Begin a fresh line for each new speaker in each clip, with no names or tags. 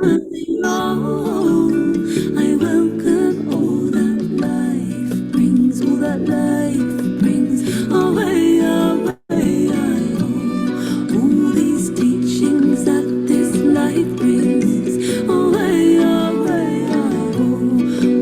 I welcome all that life brings, all that life brings. Away, away, I go. All these teachings that this life brings. Away, away, I go.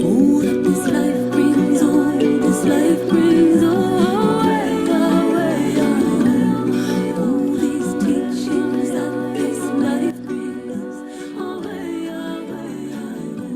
All that this life brings, all this life brings. Away, away, I go. All these teachings that this life brings. Away, away, I go.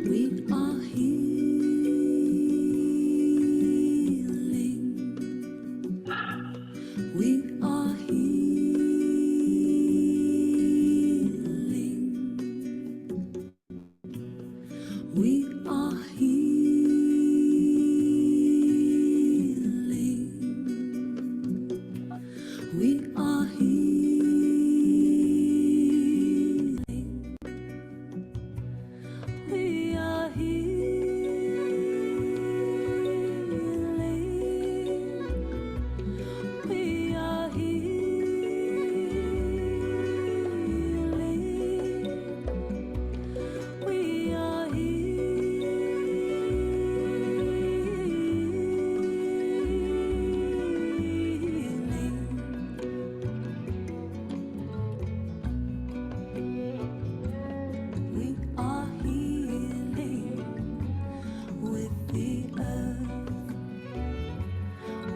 We are healing. We are healing. We are healing. We are healing. We are healing. We are healing. We are healing. We are healing with the earth.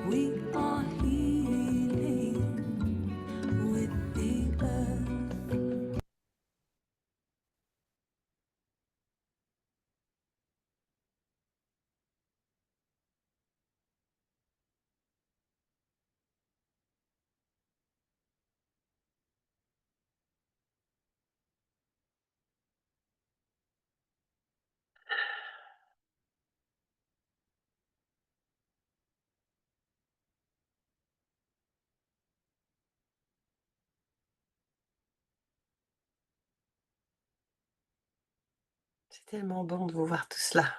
We are healing with the earth.
C'est tellement bon de vous voir tous là.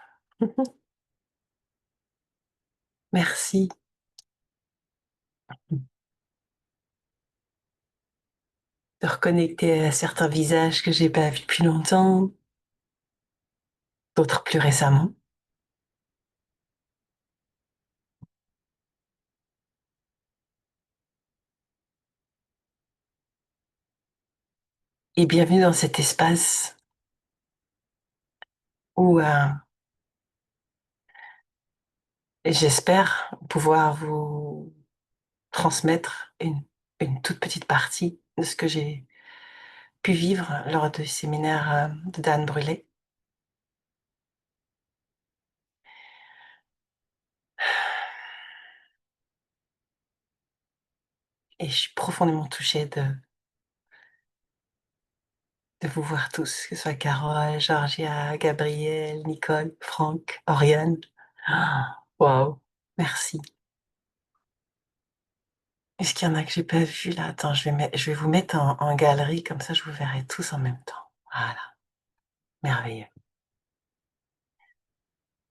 Merci. De reconnecter à certains visages que j'ai pas vus depuis longtemps, d'autres plus récemment. Et bienvenue dans cet espace où j'espère pouvoir vous transmettre une toute petite partie de ce que j'ai pu vivre lors du séminaire de Dan Brûlé. Et je suis profondément touchée de vous voir tous, que ce soit Carole, Georgia, Gabriel, Nicole, Franck, Oriane. Waouh, merci. Est-ce qu'il y en a que j'ai pas vu là? Attends, je vais vous mettre en galerie, comme ça je vous verrai tous en même temps. Voilà, merveilleux.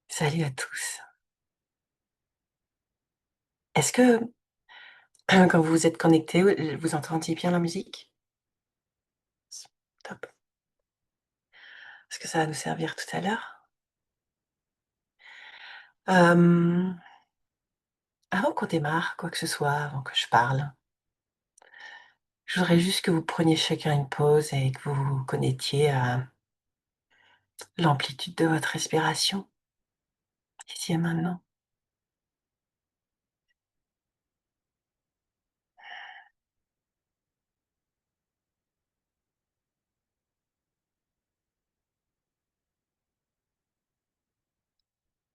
Salut à tous. Est-ce que quand vous vous êtes connectés, vous entendiez bien la musique? Top. Est-ce que ça va nous servir tout à l'heure? Avant qu'on démarre, quoi que ce soit, avant que je parle, je voudrais juste que vous preniez chacun une pause et que vous vous connectiez à l'amplitude de votre respiration, ici et maintenant.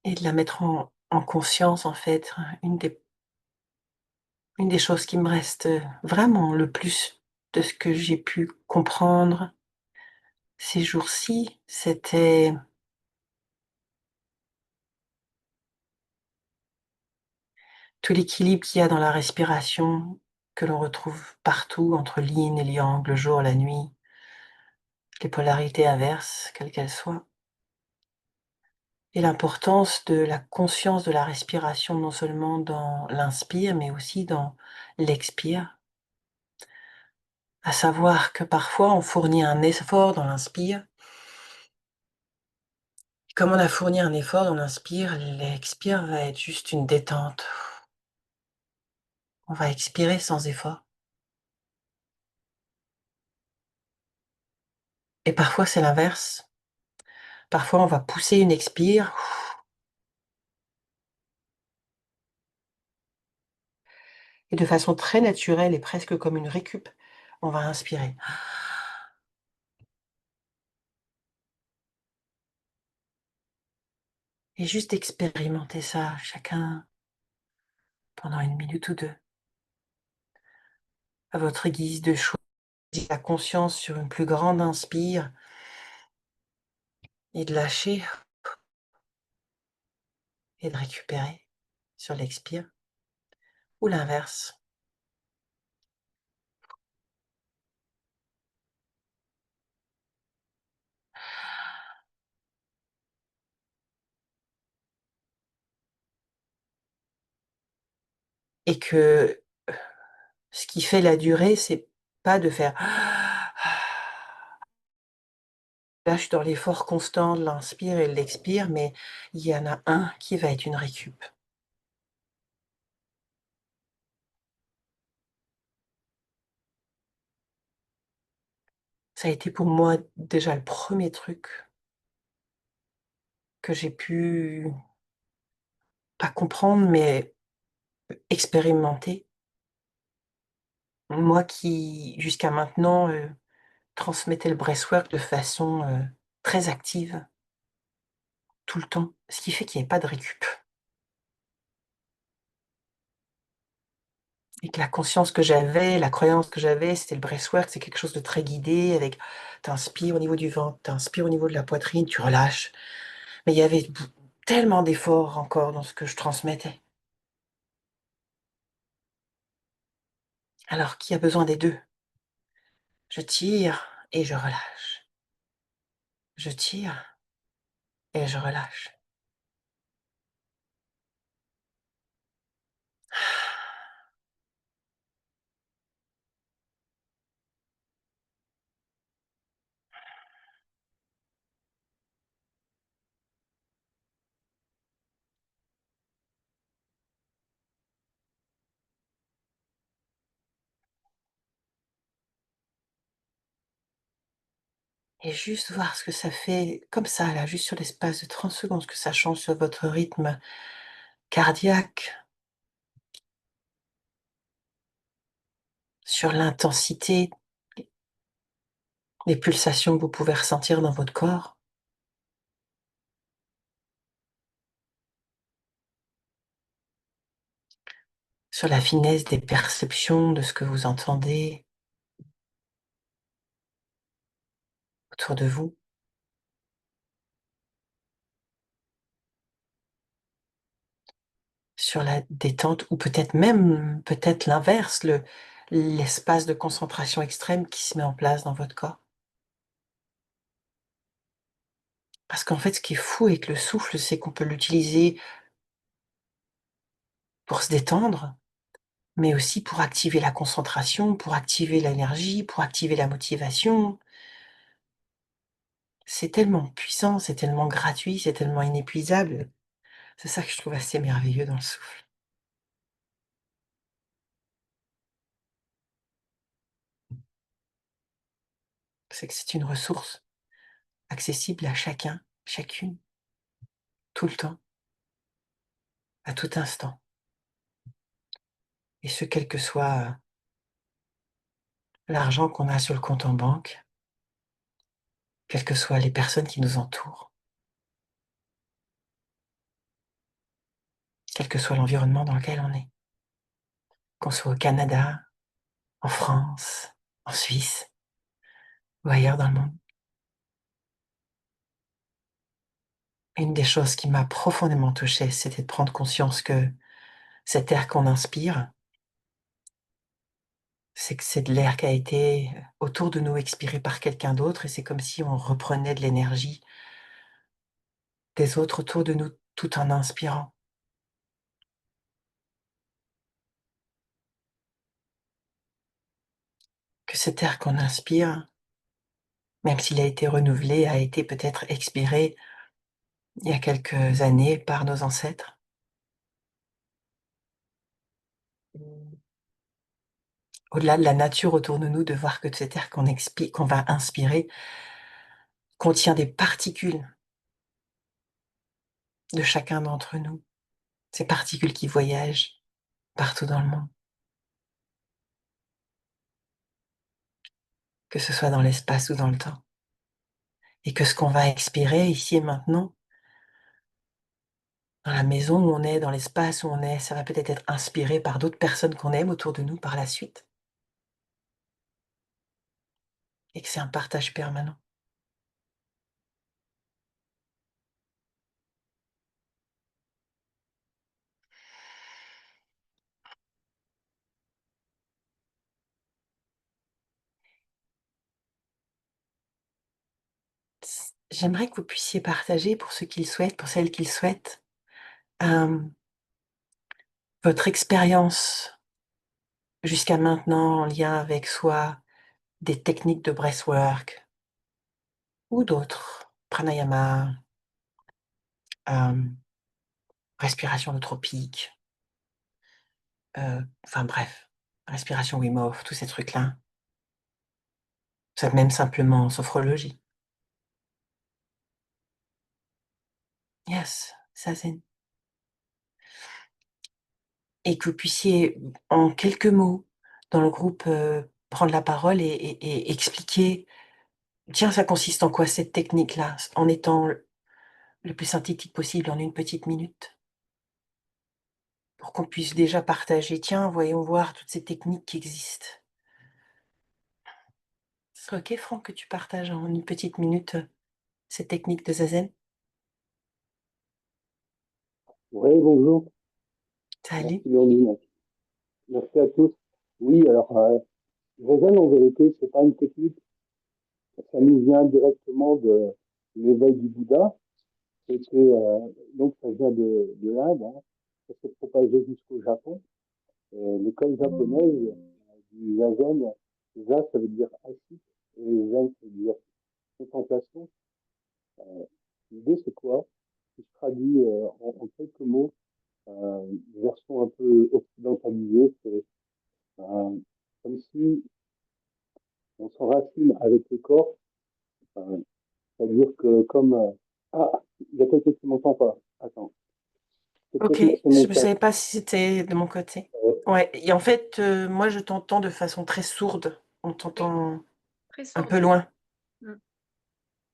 Et de la mettre en conscience, en fait, une des choses qui me reste vraiment le plus de ce que j'ai pu comprendre ces jours-ci, c'était tout l'équilibre qu'il y a dans la respiration, que l'on retrouve partout, entre l'yin et le yang, le jour, la nuit, les polarités inverses, quelles qu'elles soient, et l'importance de la conscience de la respiration, non seulement dans l'inspire, mais aussi dans l'expire. À savoir que parfois on fournit un effort dans l'inspire. Comme on a fourni un effort dans l'inspire, l'expire va être juste une détente. On va expirer sans effort. Et parfois c'est l'inverse. Parfois on va pousser une expire et de façon très naturelle et presque comme une récup, on va inspirer. Et juste expérimenter ça, chacun pendant une minute ou deux, à votre guise, de choisir la conscience sur une plus grande inspire et de lâcher et de récupérer sur l'expire, ou l'inverse. Et que ce qui fait la durée, c'est pas de faire là, je suis dans l'effort constant de l'inspire et de l'expire, mais il y en a un qui va être une récup. Ça a été pour moi déjà le premier truc que j'ai pu, pas comprendre, mais expérimenter. Moi qui, jusqu'à maintenant, transmettais le breathwork de façon, très active, tout le temps, ce qui fait qu'il y avait pas de récup et que la conscience que j'avais, la croyance que j'avais, c'était le breathwork, c'est quelque chose de très guidé avec tu inspires au niveau du ventre, tu inspires au niveau de la poitrine, tu relâches. Mais il y avait tellement d'efforts encore dans ce que je transmettais. Alors qui a besoin des 2? Je tire et je relâche. Je tire et je relâche. Et juste voir ce que ça fait comme ça là, juste sur l'espace de 30 secondes, ce que ça change sur votre rythme cardiaque, sur l'intensité des pulsations que vous pouvez ressentir dans votre corps, sur la finesse des perceptions de ce que vous entendez autour de vous, sur la détente ou peut-être même, peut-être l'inverse, l'espace de concentration extrême qui se met en place dans votre corps. Parce qu'en fait, ce qui est fou avec le souffle, c'est qu'on peut l'utiliser pour se détendre, mais aussi pour activer la concentration, pour activer l'énergie, pour activer la motivation. C'est tellement puissant, c'est tellement gratuit, c'est tellement inépuisable. C'est ça que je trouve assez merveilleux dans le souffle. C'est que c'est une ressource accessible à chacun, chacune, tout le temps, à tout instant. Et ce, quel que soit l'argent qu'on a sur le compte en banque, quelles que soient les personnes qui nous entourent, quel que soit l'environnement dans lequel on est, qu'on soit au Canada, en France, en Suisse ou ailleurs dans le monde. Une des choses qui m'a profondément touchée, c'était de prendre conscience que cet air qu'on inspire, c'est que c'est de l'air qui a été autour de nous expiré par quelqu'un d'autre et c'est comme si on reprenait de l'énergie des autres autour de nous tout en inspirant. Que cet air qu'on inspire, même s'il a été renouvelé, a été peut-être expiré il y a quelques années par nos ancêtres. Au-delà de la nature autour de nous, de voir que cet air qu'on va inspirer contient des particules de chacun d'entre nous, ces particules qui voyagent partout dans le monde, que ce soit dans l'espace ou dans le temps. Et que ce qu'on va expirer ici et maintenant, dans la maison où on est, dans l'espace où on est, ça va peut-être être inspiré par d'autres personnes qu'on aime autour de nous par la suite. Et que c'est un partage permanent. J'aimerais que vous puissiez partager, pour ceux qui le souhaitent, pour celles qui le souhaitent, hem, votre expérience jusqu'à maintenant en lien avec soit des techniques de breathwork ou d'autres, pranayama, hem, respiration holotropique, enfin bref, respiration Wim Hof, tous ces trucs-là. Ça même simplement sophrologie. Yes, zazen. Et que vous puissiez, en quelques mots, dans le groupe, prendre la parole et expliquer: «Tiens, ça consiste en quoi cette technique-là?» en étant le plus synthétique possible en une petite minute. Pour qu'on puisse déjà partager: «Tiens, voyons voir toutes ces techniques qui existent». Ce serait OK, Franck, que tu partages en une petite minute, cette technique de zazen?
Oui, bonjour.
Salut.
Merci Blondine. Merci à tous. Oui, alors, Zazen, en vérité, c'est pas une technique. Ça nous vient directement de l'éveil du Bouddha. C'est que, donc, ça vient de l'Inde, hein. Ça s'est propagé jusqu'au Japon. L'école japonaise du Zazen, Za, ça veut dire assis, et Zen, ça veut dire contemplation. Euh, L'idée, c'est quoi? Si je traduis en quelques mots, une version un peu occidentalisée, c'est comme si on s'enracine avec le corps, euh, c'est-à-dire que comme... ah, il y a quelqu'un qui m'entend pas. Attends, c'est
OK,
peut-être c'est mon
je ne
casque.
savais pas si c'était de mon côté.
Euh,
Ouais et en fait, moi je t'entends de façon très sourde. On
Oui,
t'entend
très
un
sourde
peu
aussi.
loin.
Mmh.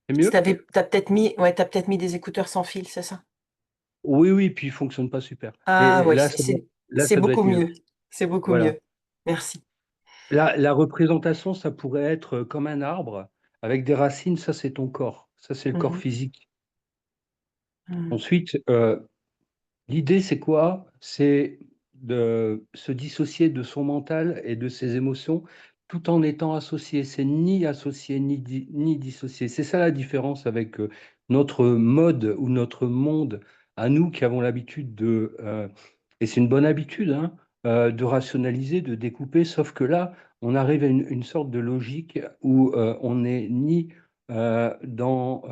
C'est
Si
mieux?
tu peut-être mis ouais, tu peut-être mis des écouteurs sans fil, c'est ça?
Oui, oui, puis il fonctionne pas super.
Ah
Mais
ouais,
là,
c'est
ça doit
beaucoup
être mieux.
mieux. C'est beaucoup
Voilà.
mieux. Merci.
La représentation, ça pourrait être comme un arbre avec des racines, ça c'est ton corps. Ça c'est le corps
Mmh
physique.
mh.
Ensuite, l'idée, c'est quoi? C'est de se dissocier de son mental et de ses émotions tout en étant associé. C'est ni associé ni dissocié. C'est ça la différence avec notre mode ou notre monde à nous qui avons l'habitude et c'est une bonne habitude, hein, de rationaliser, de découper, sauf que là, on arrive à une sorte de logique où on n'est ni dans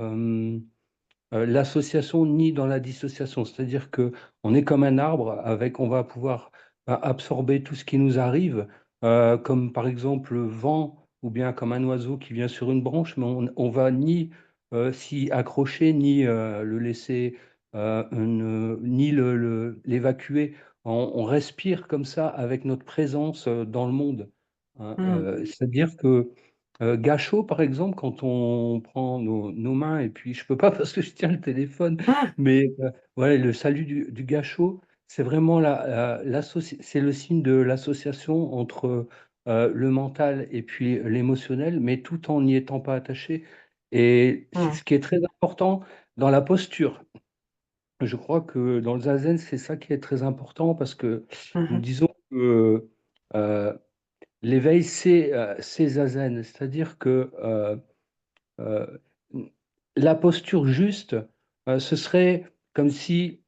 l'association ni dans la dissociation. C'est-à-dire que on est comme un arbre avec on va pouvoir absorber tout ce qui nous arrive, comme par exemple le vent ou bien comme un oiseau qui vient sur une branche, mais on va ni s'y accrocher, ni le laisser, ni l'évacuer. On respire comme ça avec notre présence dans le monde, hein.
Mmh.
C'est-à-dire que gâchot, par exemple, quand on prend nos mains et puis je peux pas parce que je tiens le téléphone,
Mmh.
mais voilà, le salut du gâchot, c'est vraiment c'est le signe de l'association entre, le mental et puis l'émotionnel, mais tout en n'y étant pas attaché et c'est
Mmh.
ce qui est très important dans la posture. Je crois que dans le zazen, c'est ça qui est très important parce que nous
Mmh
disons que, l'éveil, c'est zazen. C'est-à-dire que Heu, mmh, la posture juste, ce serait comme si,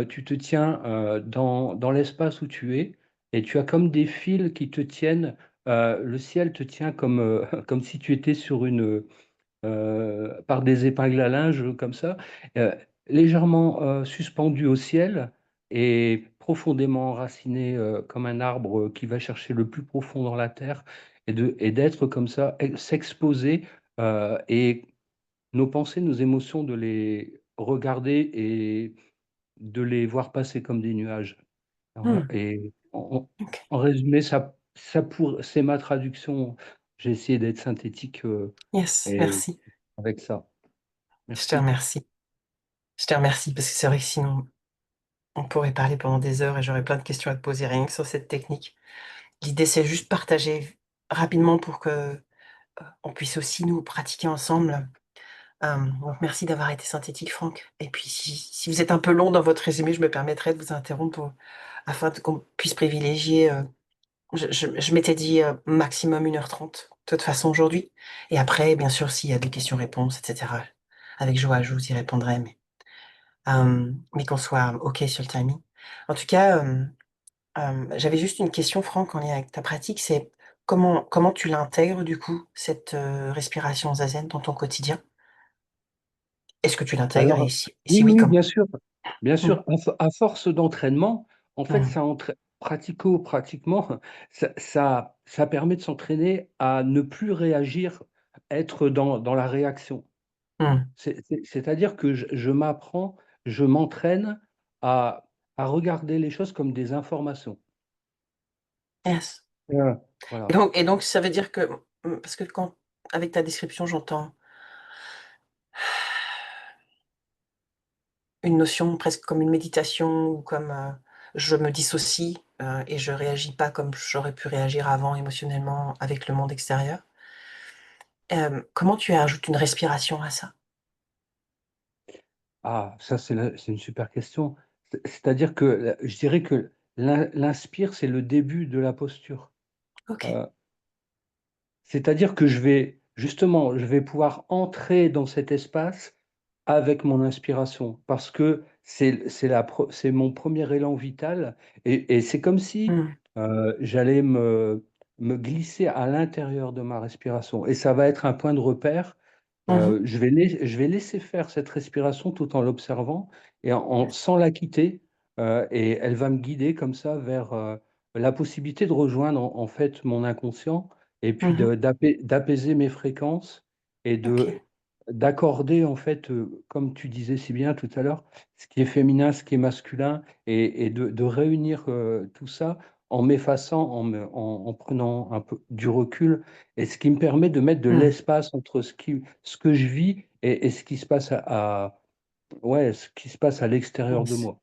tu te tiens, dans l'espace où tu es et tu as comme des fils qui te tiennent, le ciel te tient comme, comme si tu étais sur une, par des épingles à linge, comme ça, heu, légèrement, suspendu au ciel et profondément enraciné, comme un arbre, qui va chercher le plus profond dans la terre et d'être comme ça, s'exposer, et nos pensées, nos émotions, de les regarder et de les voir passer comme des nuages. Voilà,
Mmh.
et
OK.
en résumé, c'est ma traduction. J'ai essayé d'être synthétique,
Yes,
et
merci.
avec ça.
Je te
Merci.
remercie. Je te remercie parce que c'est vrai que sinon, on pourrait parler pendant des heures et j'aurais plein de questions à te poser rien que sur cette technique. L'idée, c'est juste partager rapidement pour que, on puisse aussi nous pratiquer ensemble. Donc merci d'avoir été synthétique, Franck, et puis si vous êtes un peu long dans votre résumé, je me permettrai de vous interrompre afin qu'on puisse privilégier, je m'étais dit, maximum 1h30 de toute façon aujourd'hui, et après bien sûr s'il y a des questions-réponses et cetera, avec joie je vous y répondrai, mais qu'on soit OK sur le timing. En tout cas, j'avais juste une question, Franck, en lien avec ta pratique, c'est comment tu l'intègres du coup cette, respiration zazen dans ton quotidien? Est-ce que tu l'intègres
Alors,
et si
oui,
oui,
oui,
comment?
bien
Mmh.
sûr, à force d'entraînement, en fait,
Mmh.
ça entraî pratiquement, ça permet de s'entraîner à ne plus réagir, être dans la réaction.
Mmh.
C'est-à-dire que je m'entraîne à regarder les choses comme des informations.
Yes.
Voilà.
Et donc ça veut dire que, parce que quand avec ta description, j'entends une notion presque comme une méditation ou comme, je me dissocie, et je réagis pas comme j'aurais pu réagir avant émotionnellement avec le monde extérieur. Comment tu ajoutes une respiration à ça?
Ah, ça, c'est une super question. C'est-à-dire que, je dirais que l'inspire, c'est le début de la posture.
OK.
Heu C'est-à-dire que je vais pouvoir entrer dans cet espace avec mon inspiration parce que c'est mon premier élan vital et c'est comme si,
Mmh.
j'allais me glisser à l'intérieur de ma respiration et ça va être un point de repère.
Mmh mh.
Je vais laisser faire cette respiration tout en l'observant et sans la quitter, et elle va me guider comme ça vers, la possibilité de rejoindre en fait mon inconscient et puis
Mmh.
d'apaiser mes fréquences et
OK.
d'accorder en fait, comme tu disais si bien tout à l'heure, ce qui est féminin, ce qui est masculin et de réunir, tout ça en m'effaçant, en prenant un peu du recul et ce qui me permet de mettre de
Mmh.
l'espace entre ce que je vis et ce qui se passe ouais, ce qui se passe à l'extérieur de
Yes.
moi.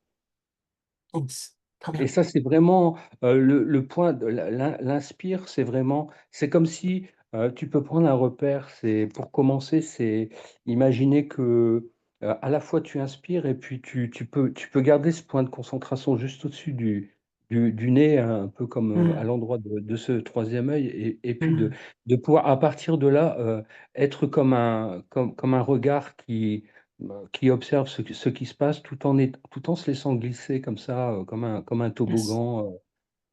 Yes. Trop
Et
bien.
ça, c'est vraiment, le point de l'inspire, c'est comme si, tu peux prendre un repère, c'est pour commencer, c'est imaginer que, à la fois tu inspires et puis tu peux garder ce point de concentration juste au-dessus du nez, un peu comme, à
Mmh.
l'endroit de ce troisième œil et puis
Mmh.
de pouvoir à partir de là, être comme un regard qui observe ce qui se passe tout en se laissant glisser comme ça, comme un
Yes.
toboggan,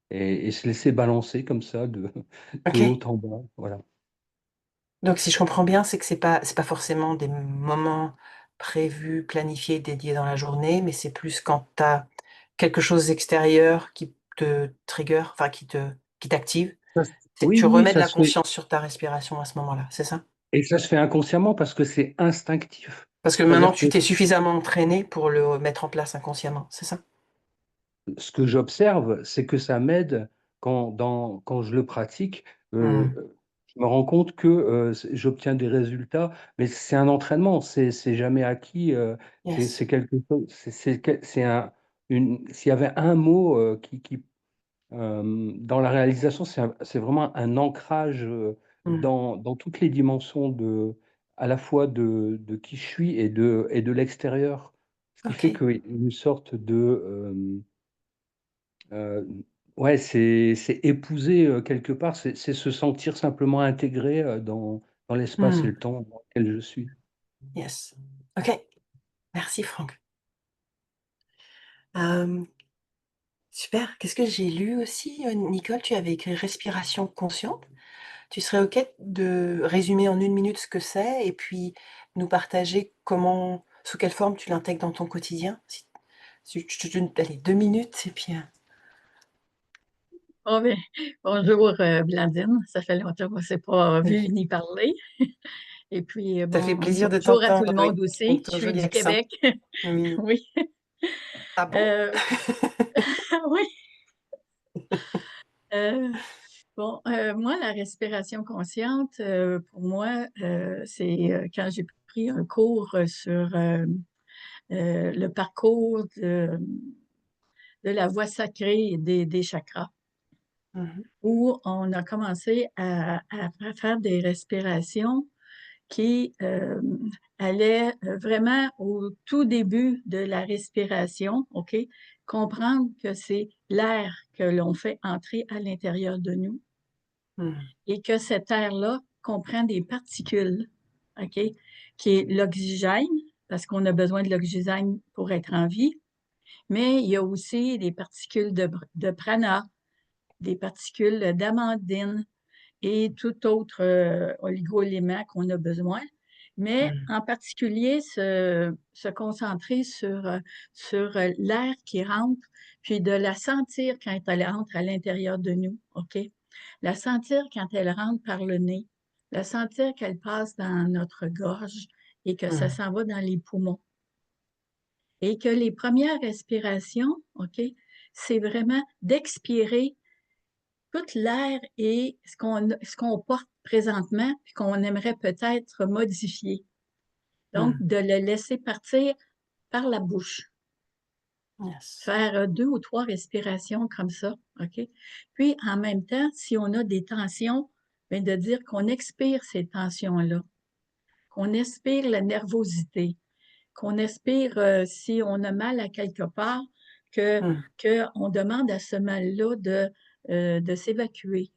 et se laisser balancer comme ça de haut
OK.
en bas, voilà.
Donc si je comprends bien, c'est que c'est pas forcément des moments prévus, planifiés, dédiés dans la journée, mais c'est plus quand tu as quelque chose d'extérieur qui te trigger, enfin qui t'active,
Ça s Oui,
tu
oui,
remets de
ça
la
se fait
conscience sur ta respiration à ce moment-là, c'est ça?
et ça se fait inconsciemment parce que c'est instinctif.
Parce que maintenant
C'est-à-dire que
tu t'es suffisamment entraîné pour le mettre en place inconsciemment, c'est ça?
ce que j'observe, c'est que ça m'aide quand je le pratique,
Mmh.
je me rends compte que, j'obtiens des résultats, mais c'est un entraînement, c'est jamais acquis,
Yes.
c'est quelque chose c'est s'il y avait un mot, dans la réalisation, c'est vraiment un ancrage,
Mmh.
dans toutes les dimensions à la fois de qui je suis et de l'extérieur. Ce qui fait
OK.
qu'il y a une sorte de, ouais, c'est épouser, quelque part, c'est se sentir simplement intégré, dans l'espace et
Mmh.
le temps dans lequel je suis.
Yes. OK. Merci Franck. Hem, super. Qu'est-ce que j'ai lu aussi, Nicole? Tu avais écrit respiration consciente. Tu serais OK de résumer en 1 minute ce que c'est et puis nous partager comment sous quelle forme tu l'intègres dans ton quotidien? Si je te donne, allez, 2 minutes et puis,
Oh, bien, bonjour, Blandine. Ça fait longtemps qu'on ne s'est pas
oui.
vu ni parlé. Et puis,
Ça fait plaisir de
bonjour à tout le
t'entendre, oui,
monde
avec
aussi. Je
ton
suis
joli
du
accent.
Québec.
Oui.
Oui.
Ah bon?
Euh, oui. Euh, bon, moi, la respiration consciente, pour moi, c'est quand j'ai pris un cours sur le parcours de la voie sacrée des chakras,
Mmh.
où on a commencé à faire des respirations qui allait vraiment au tout début de la respiration, OK? Comprendre que c'est l'air que l'on fait entrer à l'intérieur de nous
Mmh.
et que cet air-là comprend des particules, OK? Qui est l'oxygène, parce qu'on a besoin de l'oxygène pour être en vie, mais il y a aussi des particules de prana, des particules d'amandine, et tout autre oligo-élément qu'on a besoin, mais
Mmh.
en particulier se concentrer sur l'air qui rentre, puis de la sentir quand elle rentre à l'intérieur de nous, OK? La sentir quand elle rentre par le nez, la sentir qu'elle passe dans notre gorge et que ça
Mmh.
s'en va dans les poumons. Et que les premières respirations, OK, c'est vraiment d'expirer tout l'air et ce qu'on porte présentement, puis qu'on aimerait peut-être modifier. Donc,
Mmh.
de le laisser partir par la bouche.
Yes.
Faire 2 ou 3 respirations comme ça, OK? Puis, en même temps, si on a des tensions, bien, de dire qu'on expire ces tensions-là, qu'on expire la nervosité, qu'on expire si on a mal à quelque part, que
Mmh.
qu'on demande à ce mal-là de s'évacuer.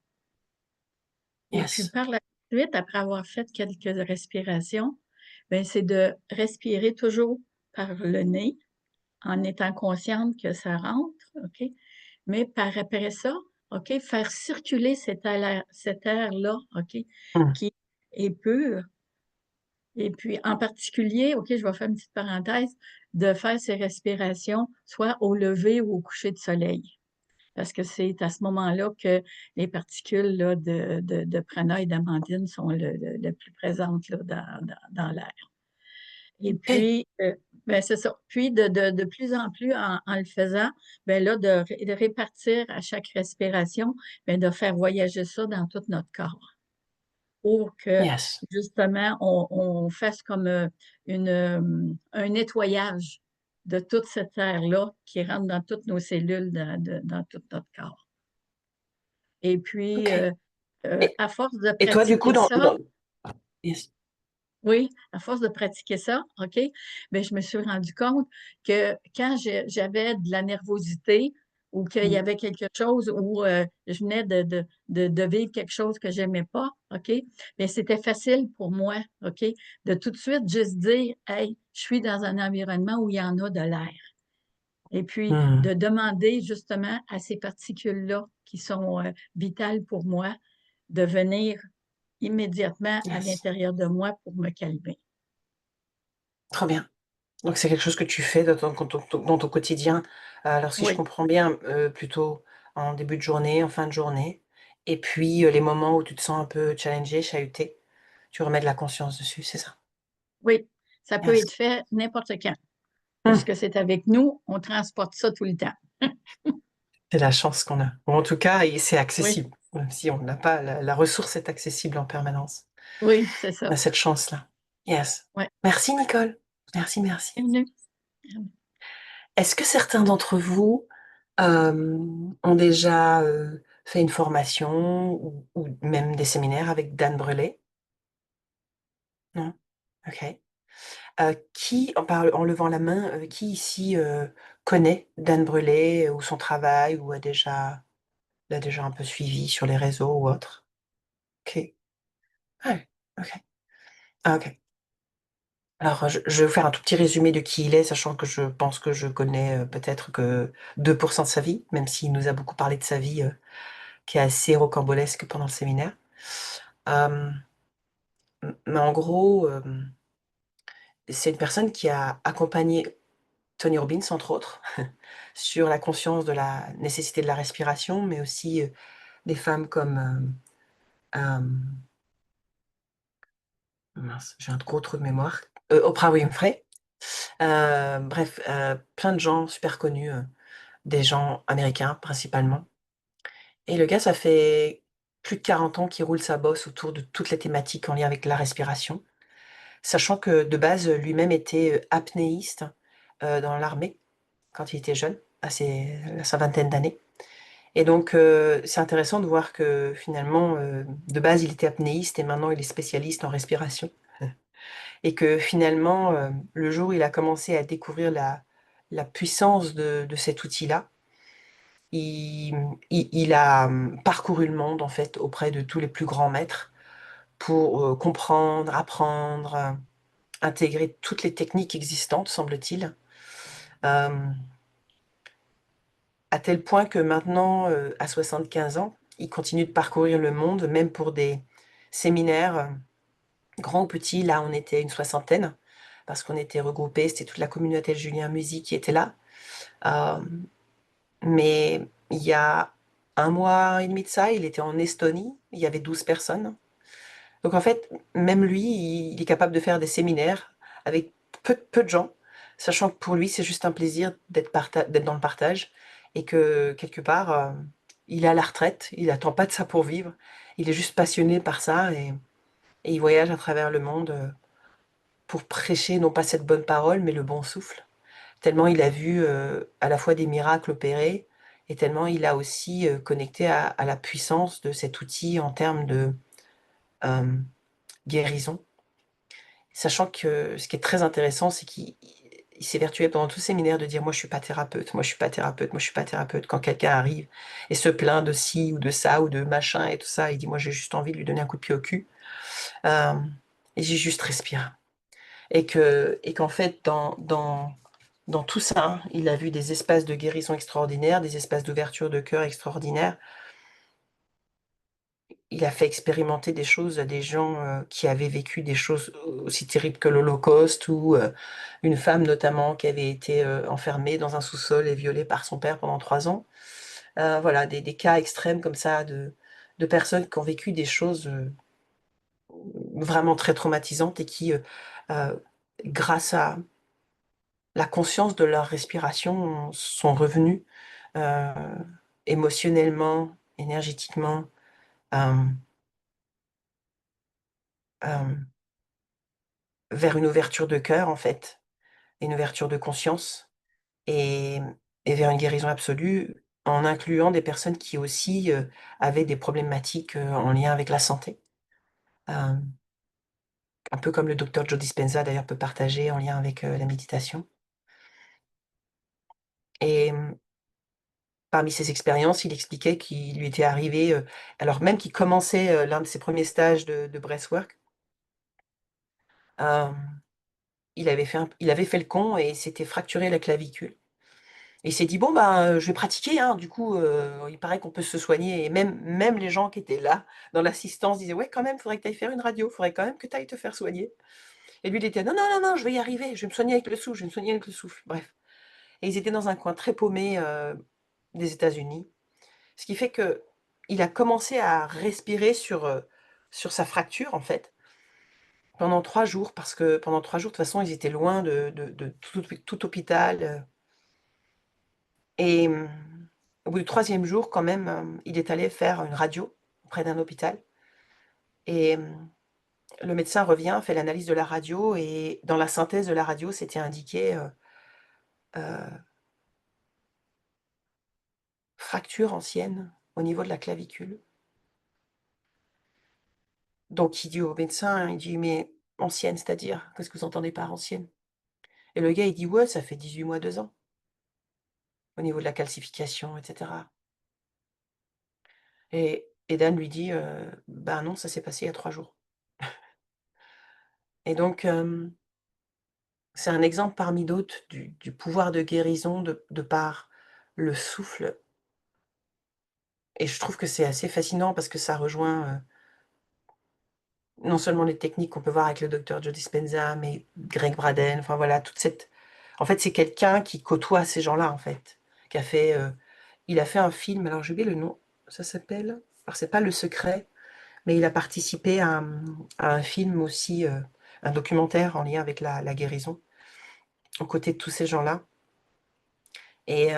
Et puis
Yes.
par la suite, après avoir fait quelques respirations, ben c'est de respirer toujours par le nez en étant consciente que ça rentre, OK? Mais par après ça, OK, faire circuler cet air-là, OK,
Mmh.
qui est pur. Et puis en particulier, OK, je vais faire une petite parenthèse, de faire ces respirations soit au lever ou au coucher de soleil. Parce que c'est à ce moment-là que les particules là, de prana et d'amandine sont le plus présentes là, dans l'air. Et
OK.
puis, ben, c'est ça. Puis, de plus en plus, en le faisant, ben là, de répartir à chaque respiration, ben, de faire voyager ça dans tout notre corps pour que,
Yes.
justement, on fasse comme un nettoyage de toute cette air-là qui rentre dans toutes nos cellules, dans tout notre corps. Et puis,
OK. Et
à force de
et toi, du coup,
pratiquer ça,
yes.
oui, à force de pratiquer ça, OK, bien, je me suis rendu compte que quand j'avais de la nervosité ou qu'il y
Mmh.
avait quelque chose où je venais de vivre quelque chose que j'aimais pas, OK, bien, c'était facile pour moi, OK, de tout de suite juste dire, hey, je suis dans un environnement où il y en a de l'air. Et puis,
Mmh.
de demander justement à ces particules-là qui sont vitales pour moi de venir immédiatement à
Yes.
l'intérieur de moi pour me calmer.
Trop bien. Donc c'est quelque chose que tu fais dans ton quotidien, alors si je
Oui,
comprends bien, plutôt en début de journée, en fin de journée et puis, les moments où tu te sens un peu challengé, chahuté, tu remets de la conscience dessus, c'est ça?
oui, ça peut
Yes.
être fait n'importe quand,
Mmh.
puisque c'est avec nous, on transporte ça tout le temps.
C'est la chance qu'on a ou en tout cas et c'est
Oui,
accessible, même si on n'a pas la ressource est accessible en permanence.
oui, c'est
On
ça.
a cette chance-là. Yes.
Ouais,
Merci Nicole. Merci, merci.
bienvenue.
Est-ce que certains d'entre vous, ont déjà, fait une formation ou même des séminaires avec Dan Brûlé? Non? OK. Qui en levant la main, qui ici, connaît Dan Brûlé ou son travail ou a déjà l'a déjà un peu suivi sur les réseaux ou autre? OK. Ouais, OK. Ah OK. Alors, je vais vous faire un tout petit résumé de qui il est, sachant que je pense que je connais, peut-être que 2 de sa vie, même s'il nous a beaucoup parlé de sa vie, qui est assez rocambolesque pendant le séminaire. Hem, mais en gros, c'est une personne qui a accompagné Tony Robbins, entre autres, sur la conscience de la nécessité de la respiration, mais aussi, des femmes comme, mince, j'ai un gros trou de mémoire, Oprah Winfrey, bref, plein de gens super connus, des gens américains principalement. Et le gars, ça fait plus de 40 ans qu'il roule sa bosse autour de toutes les thématiques en lien avec la respiration, sachant que de base, lui-même était, apnéiste, dans l'armée quand il était jeune, à sa vingtaine d'années. Et donc, c'est intéressant de voir que finalement, de base, il était apnéiste et maintenant il est spécialiste en respiration. Et que finalement, le jour où il a commencé à découvrir la puissance de cet outil-là, il a, parcouru le monde en fait auprès de tous les plus grands maîtres pour, comprendre, apprendre, intégrer toutes les techniques existantes, semble-t-il. Hem, à tel point que maintenant, à 75 ans, il continue de parcourir le monde, même pour des séminaires, grands ou petits. Là, on était une soixantaine parce qu'on était regroupés, c'était toute la communauté de Julien Musi qui était là. Hem, mais il y a 1 mois et demi de ça, il était en Estonie, il y avait 12 personnes. Donc en fait, même lui, il est capable de faire des séminaires avec peu de gens, sachant que pour lui, c'est juste un plaisir d'être dans le partage et que quelque part, il est à la retraite, il attend pas de ça pour vivre. Il est juste passionné par ça et il voyage à travers le monde, pour prêcher non pas cette bonne parole, mais le bon souffle. Tellement il a vu, à la fois des miracles opérés et tellement il a aussi, connecté à la puissance de cet outil en termes de, hem, guérison. Sachant que ce qui est très intéressant, c'est qu'il s'évertuait pendant tout le séminaire de dire: «Moi, je suis pas thérapeute, moi, je suis pas thérapeute, moi, je suis pas thérapeute». Quand quelqu'un arrive et se plaint de ci ou de ça ou de machin et tout ça, il dit: «Moi, j'ai juste envie de lui donner un coup de pied au cul, hem, et j'ai juste respire». Et qu'en fait, dans tout ça, il a vu des espaces de guérison extraordinaires, des espaces d'ouverture de cœur extraordinaires. Il a fait expérimenter des choses à des gens, qui avaient vécu des choses aussi terribles que l'Holocauste ou, une femme notamment qui avait été, enfermée dans un sous-sol et violée par son père pendant 3 ans. Voilà, des cas extrêmes comme ça de personnes qui ont vécu des choses, vraiment très traumatisantes et qui, grâce à la conscience de leur respiration, sont revenus, heu, émotionnellement, énergétiquement, hem, hem vers une ouverture de cœur, en fait, une ouverture de conscience et et vers une guérison absolue, en incluant des personnes qui aussi, avaient des problématiques, en lien avec la santé. Hem, un peu comme le docteur Joe Dispenza d'ailleurs peut partager en lien avec, la méditation et parmi ses expériences, il expliquait qu'il lui était arrivé, alors même qu'il commençait, l'un de ses premiers stages de breathwork, hem, il avait fait le con et il s'était fracturé la clavicule. Et il s'est dit: «Bon, ben, je vais pratiquer, hein, du coup, il paraît qu'on peut se soigner» et même les gens qui étaient là, dans l'assistance disaient: «Ouais, quand même, faudrait que tu ailles faire une radio, faudrait quand même que tu ailles te faire soigner» et lui, il était: «Non, non, non, non, je vais y arriver, je vais me soigner avec le souffle, je vais me soigner avec le souffle». Bref et ils étaient dans un coin très paumé, des États-Unis. Ce qui fait qu'il a commencé à respirer sur sa fracture, en fait, pendant 3 jours parce que pendant 3 jours, de toute façon, ils étaient loin de tout hôpital, et au bout du 3e jour quand même, il est allé faire une radio près d'un hôpital et le médecin revient, fait l'analyse de la radio et dans la synthèse de la radio, c'était indiqué, heu, fracture ancienne au niveau de la clavicule. Donc il dit au médecin, il dit: «Mais ancienne, c'est-à-dire? Qu'est-ce que vous entendez par ancienne?» Et le gars, il dit: «Ouais, ça fait 18 mois, 2 ans, au niveau de la calcification et cetera». Et Dan lui dit, «Ben non, ça s'est passé il y a 3 jours». Et donc, c'est un exemple parmi d'autres du pouvoir de guérison de par le souffle. Et je trouve que c'est assez fascinant parce que ça rejoint, non seulement les techniques qu'on peut voir avec le docteur Joe Dispenza, mais Greg Braden, enfin voilà, toute cette en fait, c'est quelqu'un qui côtoie ces gens-là, en fait, qui a fait, il a fait un film, alors j'ai oublié le nom, ça s'appelle alors c'est pas Le Secret, mais il a participé à un film aussi, un documentaire en lien avec la guérison, aux côtés de tous ces gens-là. Et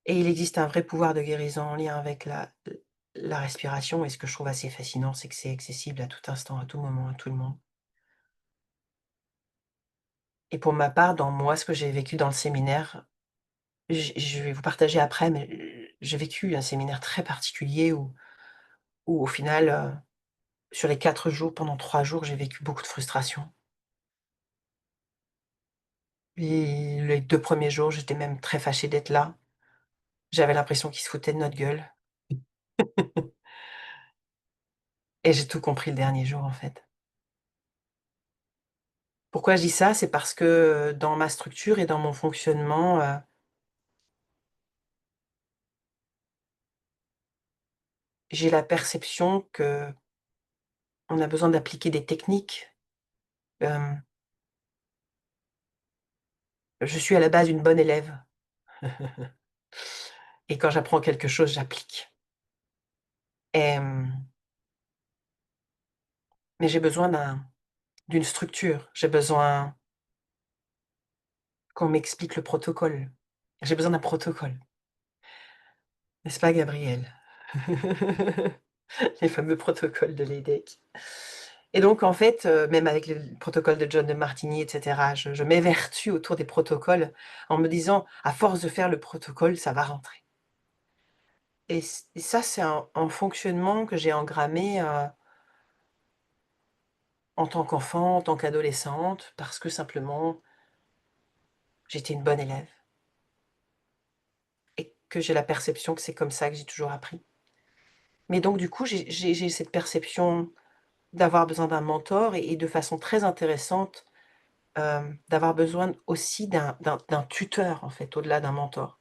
il existe un vrai pouvoir de guérison en lien avec la respiration, et ce que je trouve assez fascinant, c'est que c'est accessible à tout instant, à tout moment, à tout le monde. Et pour ma part, dans moi, ce que j'ai vécu dans le séminaire, je vais vous partager après, mais j'ai vécu un séminaire très particulier où au final, sur les 4 jours, pendant 3 jours, j'ai vécu beaucoup de frustration. Et les 2 premiers jours, j'étais même très fâchée d'être là. J'avais l'impression qu'ils se foutaient de notre gueule. Et j'ai tout compris le dernier jour, en fait. Pourquoi je dis ça? C'est parce que, dans ma structure et dans mon fonctionnement, j'ai la perception qu'on a besoin d'appliquer des techniques. Hem, je suis à la base une bonne élève et quand j'apprends quelque chose, j'applique. Hem, mais j'ai besoin d'une structure. J'ai besoin qu'on m'explique le protocole. J'ai besoin d'un protocole. N'est-ce pas, Gabriel? Les fameux protocoles de l'EDEC. Et donc en fait, même avec le protocole de John Demartini et cetera, je m'évertue autour des protocoles en me disant: «À force de faire le protocole, ça va rentrer». Et ça, c'est un fonctionnement que j'ai engrammé, en tant qu'enfant, en tant qu'adolescente, parce que simplement, j'étais une bonne élève et que j'ai la perception que c'est comme ça que j'ai toujours appris. Mais donc du coup, j'ai cette perception d'avoir besoin d'un mentor et de façon très intéressante, d'avoir besoin aussi d'un tuteur, en fait, au-delà d'un mentor.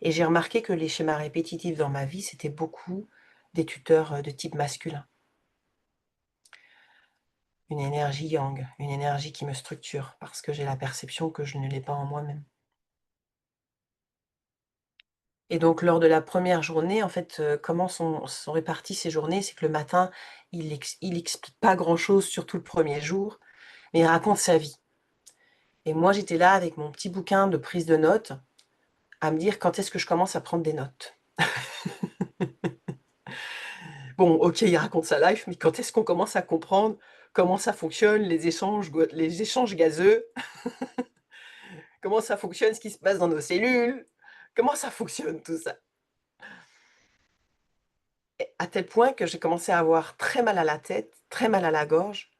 Et j'ai remarqué que les schémas répétitifs dans ma vie, c'était beaucoup des tuteurs, de type masculin. Une énergie yang, une énergie qui me structure, parce que j'ai la perception que je ne l'ai pas en moi-même. Et donc lors de la première journée, en fait, comment sont réparties ces journées? C'est que le matin, il explique pas grand-chose, surtout le premier jour, mais il raconte sa vie. Et moi, j'étais là avec mon petit bouquin de prise de notes, à me dire: «Quand est-ce que je commence à prendre des notes?» Bon, OK, il raconte sa life, mais quand est-ce qu'on commence à comprendre comment ça fonctionne, les échanges gazeux? Comment ça fonctionne, ce qui se passe dans nos cellules? Comment ça fonctionne tout ça? Et à tel point que j'ai commencé à avoir très mal à la tête, très mal à la gorge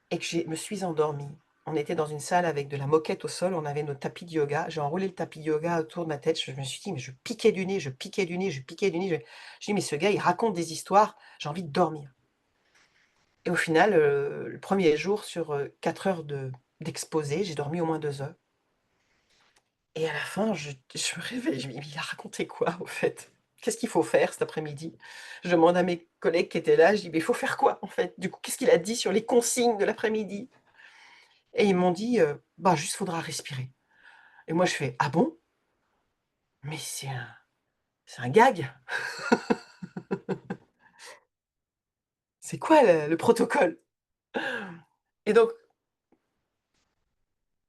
et que je me suis endormie. On était dans une salle avec de la moquette au sol, on avait nos tapis de yoga. J'ai enroulé le tapis de yoga autour de ma tête. Je me suis dit: «Mais je piquais du nez, je piquais du nez, je piquais du nez». Je dis: «Mais ce gars, il raconte des histoires, j'ai envie de dormir». Et au final, le 1er jour sur, 4 heures d'exposé, j'ai dormi au moins 2 heures. Et à la fin, je me réveille, je me dis: «Mais il a raconté quoi, au fait? Qu'est-ce qu'il faut faire cet après-midi?» Je demande à mes collègues qui étaient là, je dis: «Mais il faut faire quoi, en fait? Du coup, qu'est-ce qu'il a dit sur les consignes de l'après-midi?» Et ils m'ont dit, «Bah, juste faudra respirer». Et moi je fais: «Ah bon? Mais c'est un gag? C'est quoi le protocole?» Et donc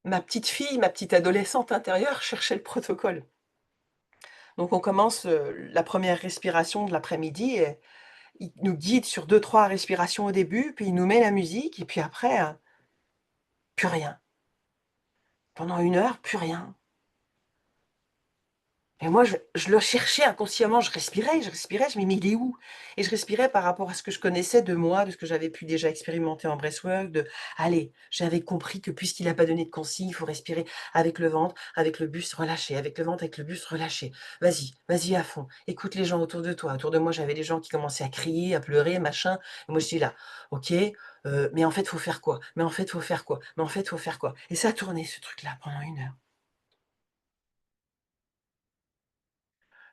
ma petite fille, ma petite adolescente intérieure cherchait le protocole. Donc on commence, la première respiration de l'après-midi et il nous guide sur 2-3 respirations au début, puis il nous met la musique et puis après, plus rien. Pendant 1 heure, plus rien. Et moi, je le cherchais inconsciemment, je respirais, je me dis: «Mais il est où?» Et je respirais par rapport à ce que je connaissais de moi, de ce que j'avais pu déjà expérimenter en breathwork, allez, j'avais compris que puisqu'il a pas donné de consigne, il faut respirer avec le ventre, avec le buste, relâcher, avec le ventre, avec le buste, relâcher. Vas-y, vas-y à fond, écoute les gens autour de toi. Autour de moi, j'avais des gens qui commençaient à crier, à pleurer, machin, et moi j'étais là: «OK, mais en fait, faut faire quoi? Mais en fait, faut faire quoi? Mais en fait, faut faire quoi?» Et ça a tourné ce truc-là pendant 1 heure.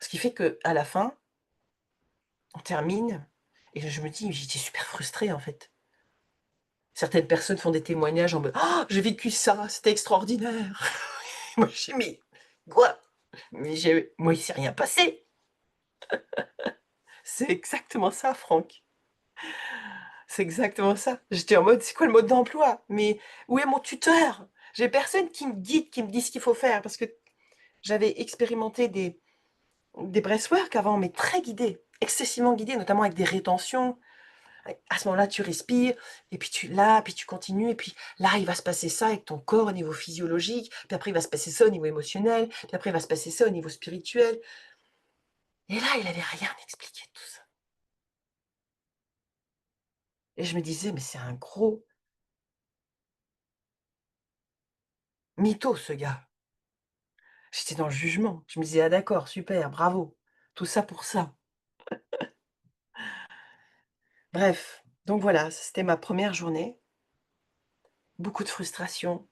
Ce qui fait qu'à la fin, on termine et je me dis: «J'étais super frustrée, en fait». Certaines personnes font des témoignages en mode: «Oh, j'ai vécu ça, c'était extraordinaire». Moi, je dis: «Mais quoi? Mais moi, il s'est rien passé». C'est exactement ça, Franck. C'est exactement ça. J'étais en mode: «C'est quoi le mode d'emploi? Mais où est mon tuteur? J'ai personne qui me guide, qui me dit ce qu'il faut faire». Parce que j'avais expérimenté des breathwork avant, mais très guidés, excessivement guidés, notamment avec des rétentions. À ce moment-là, tu respires, et puis puis tu continues, et puis là, il va se passer ça avec ton corps au niveau physiologique, puis après, il va se passer ça au niveau émotionnel, puis après, il va se passer ça au niveau spirituel. Et là, il avait rien expliqué de tout ça. Et je me disais: «Mais c'est un gros mytho, ce gars». J'étais dans le jugement. Je me disais: «Ah d'accord, super, bravo, tout ça pour ça». Bref, donc voilà, c'était ma première journée. Beaucoup de frustration,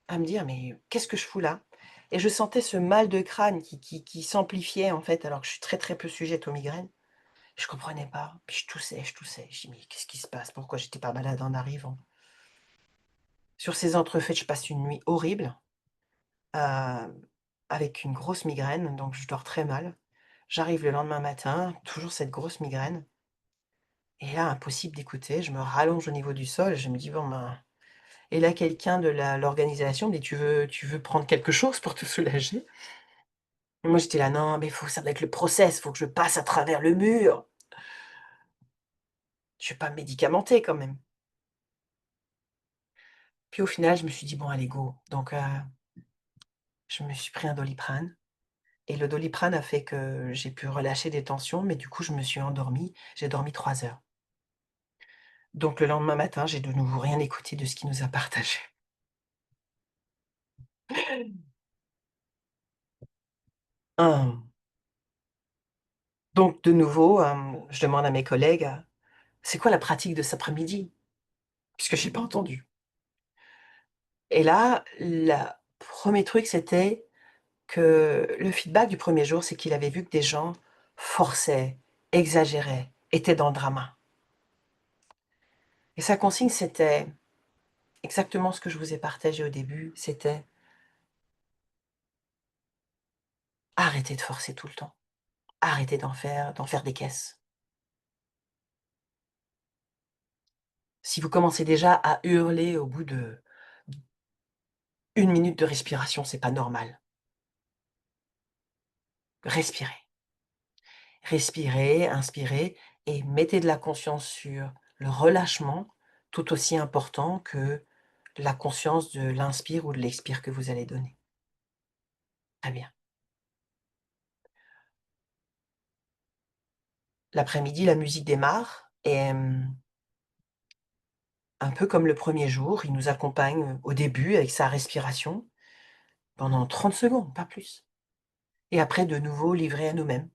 à me dire: «Mais qu'est-ce que je fous là?» Et je sentais ce mal de crâne qui s'amplifiait, en fait, alors que je suis très, très peu sujette aux migraines. Je comprenais pas, puis je toussais, je toussais. Je dis: «Mais qu'est-ce qui se passe? Pourquoi j'étais pas malade en arrivant?» Sur ces entrefaites, je passe une nuit horrible, heu, avec une grosse migraine, donc je dors très mal. J'arrive le lendemain matin, toujours cette grosse migraine, et là, impossible d'écouter. Je me rallonge au niveau du sol et je me dis: «Bon, ben», et là, quelqu'un de l'organisation me dit: «Tu veux prendre quelque chose pour te soulager?» Et moi, j'étais là: «Non, mais ça va être le process, faut que je passe à travers le mur. Je vais pas me médicamenter quand même». Puis au final, je me suis dit: «Bon allez go», donc je me suis pris un Doliprane, et le Doliprane a fait que j'ai pu relâcher des tensions, mais du coup, je me suis endormie. J'ai dormi 3 heures. Donc le lendemain matin, j'ai de nouveau rien écouté de ce qu'il nous a partagé. Hem, donc de nouveau, je demande à mes collègues: «C'est quoi la pratique de cet après-midi?» Puisque j'ai pas entendu. Et là, le premier truc, c'était que le feedback du premier jour, c'est qu'il avait vu que des gens forçaient, exagéraient, étaient dans le drama. Et sa consigne, c'était exactement ce que je vous ai partagé au début, c'était: «Arrêtez de forcer tout le temps. Arrêtez d'en faire des caisses. Si vous commencez déjà à hurler au bout de 1 minute de respiration, c'est pas normal. Respirez. Respirez, inspirez, et mettez de la conscience sur le relâchement, tout aussi important que la conscience de l'inspire ou de l'expire que vous allez donner. Très bien. L'après-midi, la musique démarre et un peu comme le premier jour, il nous accompagne au début avec sa respiration pendant 30 secondes, pas plus. Et après, de nouveau livrés à nous-mêmes.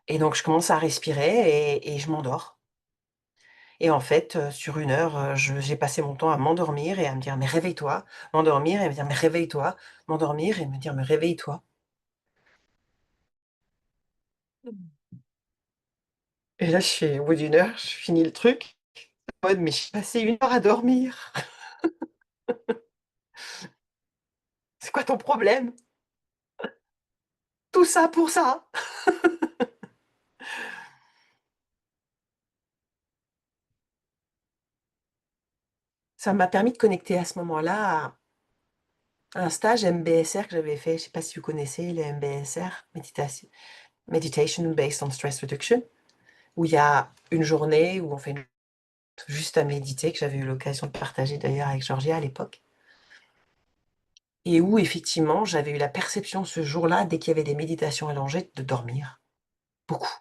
Et donc je commence à respirer et je m'endors. Et en fait, sur 1 heure, j'ai passé mon temps à m'endormir et à me dire: «Mais réveille-toi», m'endormir et me dire: «Mais réveille-toi», m'endormir et me dire: «Mais réveille-toi». Et là, au bout d'1 heure, je finis le truc, en mode: «Mais j'ai passé 1 heure à dormir. C'est quoi ton problème? Tout ça pour ça?» Ça m'a permis de connecter à ce moment-là à un stage MBSR que j'avais fait. Je sais pas si vous connaissez les MBSR, Meditation Based on Stress Reduction, où il y a une journée où on fait juste à méditer, que j'avais eu l'occasion de partager d'ailleurs avec Georgia à l'époque. et où effectivement, j'avais eu la perception ce jour-là, dès qu'il y avait des méditations allongées, de dormir. Beaucoup.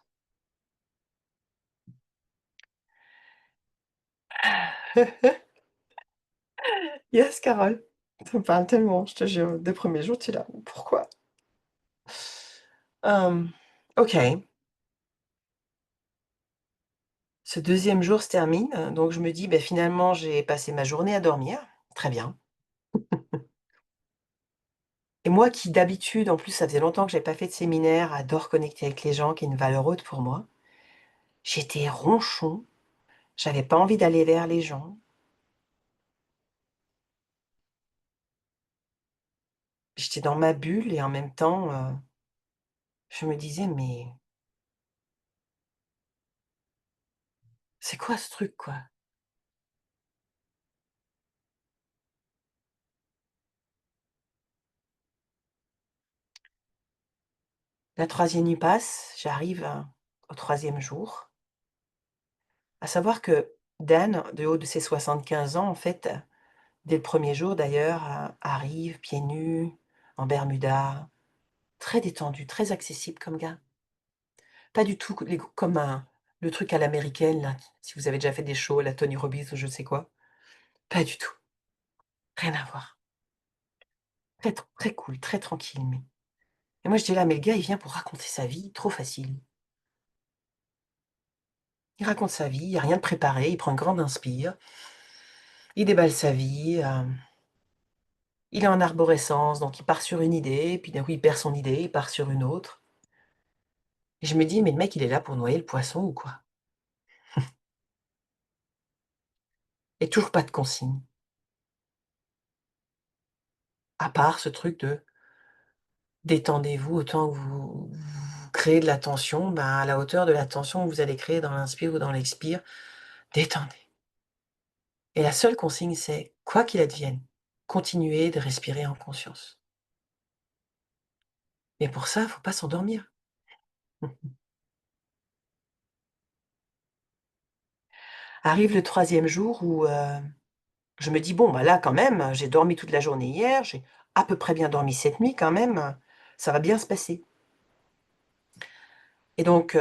Yes, Carole. Ça me parle tellement, je te jure. Des premiers jours, tu es là: «Pourquoi?» OK. Ce deuxième jour se termine, donc je me dis: «Beh, finalement, j'ai passé ma journée à dormir. Très bien». Et moi qui d'habitude, en plus, ça faisait longtemps que j'avais pas fait de séminaire, adore connecter avec les gens, qui est une valeur haute pour moi, j'étais ronchon, j'avais pas envie d'aller vers les gens. J'étais dans ma bulle et en même temps, je me disais: «Mais c'est quoi ce truc, quoi?» La troisième nuit passe, j'arrive, au troisième jour. À savoir que Dan, de haut de ses 75 ans, en fait, dès le premier jour d'ailleurs, arrive pieds nus, en bermuda, très détendu, très accessible comme gars. Pas du tout comme le truc à l'américaine là, si vous avez déjà fait des shows à la Tony Robbins ou je sais quoi. Pas du tout, rien à voir. Très cool, très tranquille, mais et moi j'étais là: «Mais le gars, il vient pour raconter sa vie, trop facile». Il raconte sa vie, il y a rien de préparé, il prend une grande inspire, il déballe sa vie, il est en arborescence, donc il part sur une idée, puis d'un coup il perd son idée, il part sur une autre. Et je me dis: «Mais le mec, il est là pour noyer le poisson ou quoi?» Et toujours pas de consigne. À part ce truc de: «Détendez-vous autant que vous créez de la tension, ben, à la hauteur de la tension que vous allez créer dans l'inspire ou dans l'expire, détendez». Et la seule consigne, c'est: quoi qu'il advienne, continuez de respirer en conscience. Mais pour ça, faut pas s'endormir. Arrive le troisième jour où, je me dis: «Bon, bah, là, quand même, j'ai dormi toute la journée hier, j'ai à peu près bien dormi cette nuit quand même, ça va bien se passer». Et donc,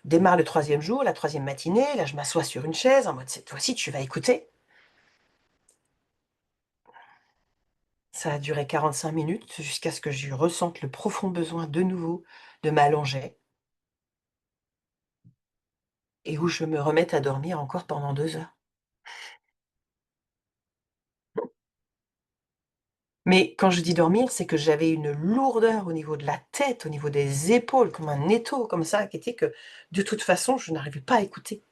démarre le troisième jour, la troisième matinée, là, je m'assois sur une chaise en mode: «Cette fois-ci, tu vas écouter». Ça a duré 45 minutes jusqu'à ce que je ressente le profond besoin de nouveau de m'allonger et où je me remette à dormir encore pendant 2 heures. Mais quand je dis dormir, c'est que j'avais une lourdeur au niveau de la tête, au niveau des épaules, comme un étau comme ça, qui était que, de toute façon, je n'arrivais pas à écouter.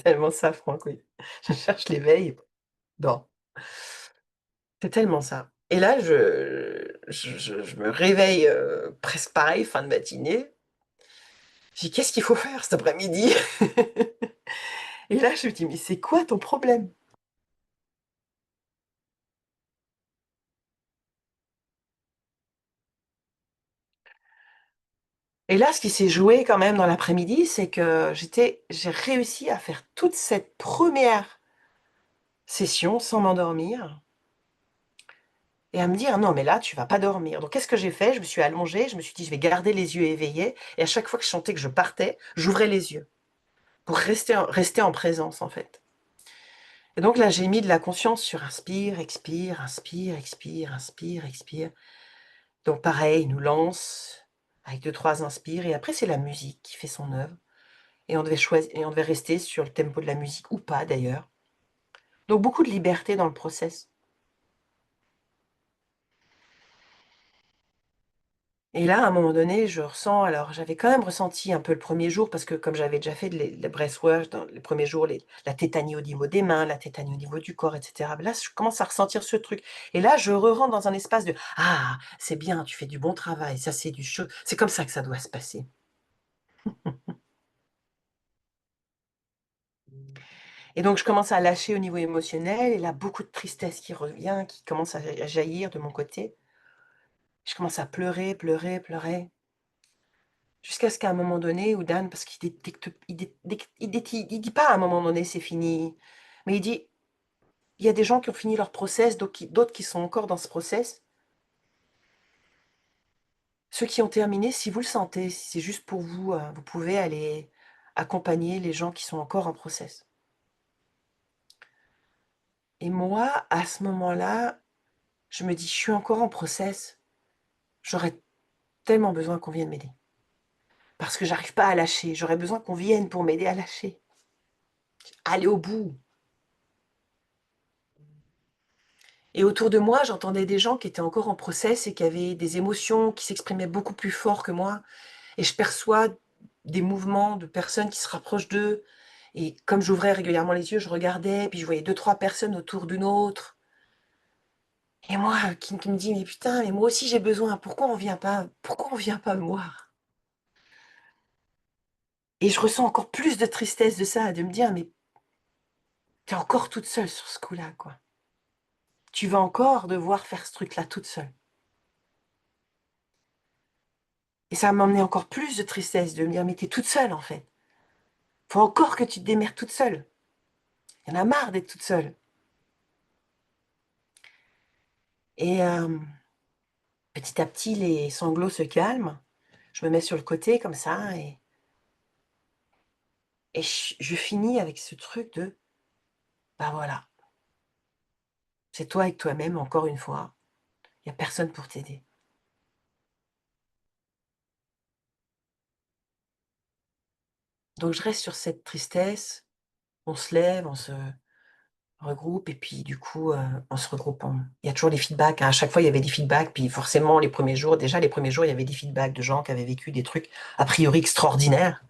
Tellement ça, Franck, oui. Je cherche l'éveil, dors. C'est tellement ça. Et là, je me réveille, presque pareil, fin de matinée. Je dis: «Qu'est-ce qu'il faut faire cet après-midi?» Et là, je me dis: «Mais c'est quoi ton problème?» Et là, ce qui s'est joué quand même dans l'après-midi, c'est que j'ai réussi à faire toute cette première session sans m'endormir et à me dire: «Non, mais là, tu vas pas dormir». Donc qu'est-ce que j'ai fait? Je me suis allongée, je me suis dit: «Je vais garder les yeux éveillés» et à chaque fois que je sentais que je partais, j'ouvrais les yeux pour rester en présence, en fait. Et donc là, j'ai mis de la conscience sur inspire, expire, inspire, expire, inspire, expire. Donc pareil, il nous lance avec deux trois inspires et après c'est la musique qui fait son œuvre et on devait rester sur le tempo de la musique ou pas d'ailleurs. Donc beaucoup de liberté dans le process. Et là, à un moment donné, je ressens alors j'avais quand même ressenti un peu le premier jour parce que comme j'avais déjà fait les breathwork dans les premiers jours, la tétanie au niveau des mains, la tétanie au niveau du corps et cetera. Là, je commence à ressentir ce truc et là, je rentre dans un espace de: «Ah, c'est bien, tu fais du bon travail, ça c'est du chaud». C'est comme ça que ça doit se passer. Et donc je commence à lâcher au niveau émotionnel et là, beaucoup de tristesse qui revient, qui commence à jaillir de mon côté. Je commence à pleurer, pleurer, pleurer. Jusqu'à ce qu'à un moment donné où Dan, parce qu'il détecte il dit pas à un moment donné: «C'est fini», mais il dit: «Il y a des gens qui ont fini leur process, d'autres qui sont encore dans ce process. Ceux qui ont terminé, si vous le sentez, si c'est juste pour vous, vous pouvez aller accompagner les gens qui sont encore en process». Et moi, à ce moment-là, je me dis: «Je suis encore en process, j'aurais tellement besoin qu'on vienne m'aider. Parce que j'arrive pas à lâcher, j'aurais besoin qu'on vienne pour m'aider à lâcher, aller au bout». Et autour de moi, j'entendais des gens qui étaient encore en process et qui avaient des émotions qui s'exprimaient beaucoup plus fort que moi. Et je perçois des mouvements de personnes qui se rapprochent d'eux. Et comme j'ouvrais régulièrement les yeux, je regardais, puis je voyais 2-3 personnes autour d'une autre. Et moi, qui me dit: «Mais putain, mais moi aussi j'ai besoin, pourquoi on vient pas me voir?» Et je ressens encore plus de tristesse de ça, de me dire: «Mais tu es encore toute seule sur ce coup-là, quoi. Tu vas encore devoir faire ce truc-là toute seule». Et ça m'a emmené encore plus de tristesse de me dire: «Mais tu es toute seule, en fait. Faut encore que tu te démerdes toute seule. Il y en a marre d'être toute seule». Et petit à petit, les sanglots se calment. Je me mets sur le côté comme ça et je finis avec ce truc de: «Bah, voilà, c'est toi avec toi-même encore une fois. Il y a personne pour t'aider». Donc je reste sur cette tristesse, on se lève, on se regroupe et puis du coup, on se regroupe, on il y a toujours les feedbacks, hein. À chaque fois, il y avait des feedbacks, puis forcément les premiers jours, il y avait des feedbacks de gens qui avaient vécu des trucs a priori extraordinaires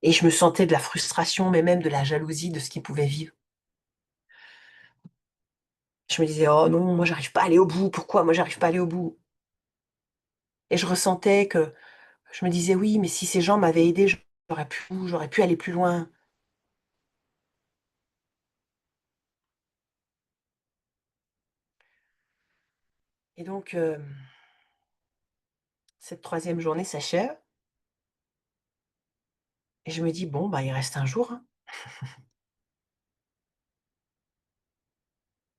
et je me sentais de la frustration, mais même de la jalousie de ce qu'ils pouvaient vivre. Je me disais: «Oh non, moi j'arrive pas à aller au bout, pourquoi moi j'arrive pas à aller au bout?» Et je ressentais que je me disais: «Oui, mais si ces gens m'avaient aidé, j'aurais pu aller plus loin». Et donc cette troisième journée s'achève et je me dis: «Bon, bah, il reste un jour, hein.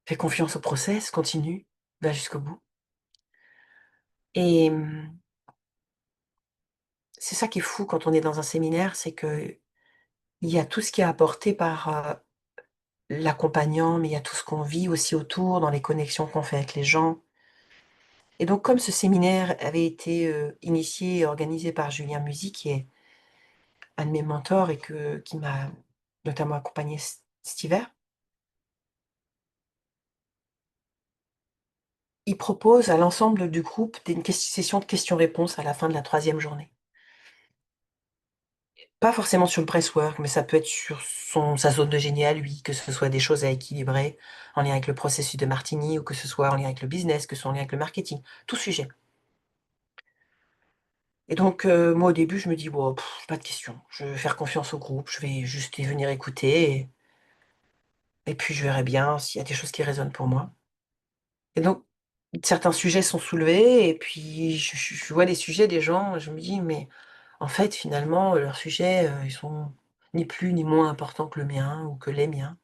Fais confiance au process, continue, va jusqu'au bout». Et c'est ça qui est fou quand on est dans un séminaire, c'est qu'il y a tout ce qui est apporté par, l'accompagnant, mais il y a tout ce qu'on vit aussi autour, dans les connexions qu'on fait avec les gens. Et donc comme ce séminaire avait été, initié et organisé par Julien Musi, qui est un de mes mentors et qui m'a notamment accompagnée cet hiver, il propose à l'ensemble du groupe session de questions-réponses à la fin de la troisième journée. Pas forcément sur le breathwork, mais ça peut être sur sa zone de génie à lui, que ce soit des choses à équilibrer en lien avec le processus de Martini ou que ce soit en lien avec le business, que ce soit en lien avec le marketing, tout sujet. Et donc moi au début je me dis: «Bon, pas de questions, je vais faire confiance au groupe, je vais juste y venir écouter et puis je verrai bien s'il y a des choses qui résonnent pour moi». Et donc certains sujets sont soulevés et puis je vois les sujets des gens, je me dis: «Mais en fait finalement, leurs sujets, ils sont ni plus ni moins importants que le mien ou que les miens».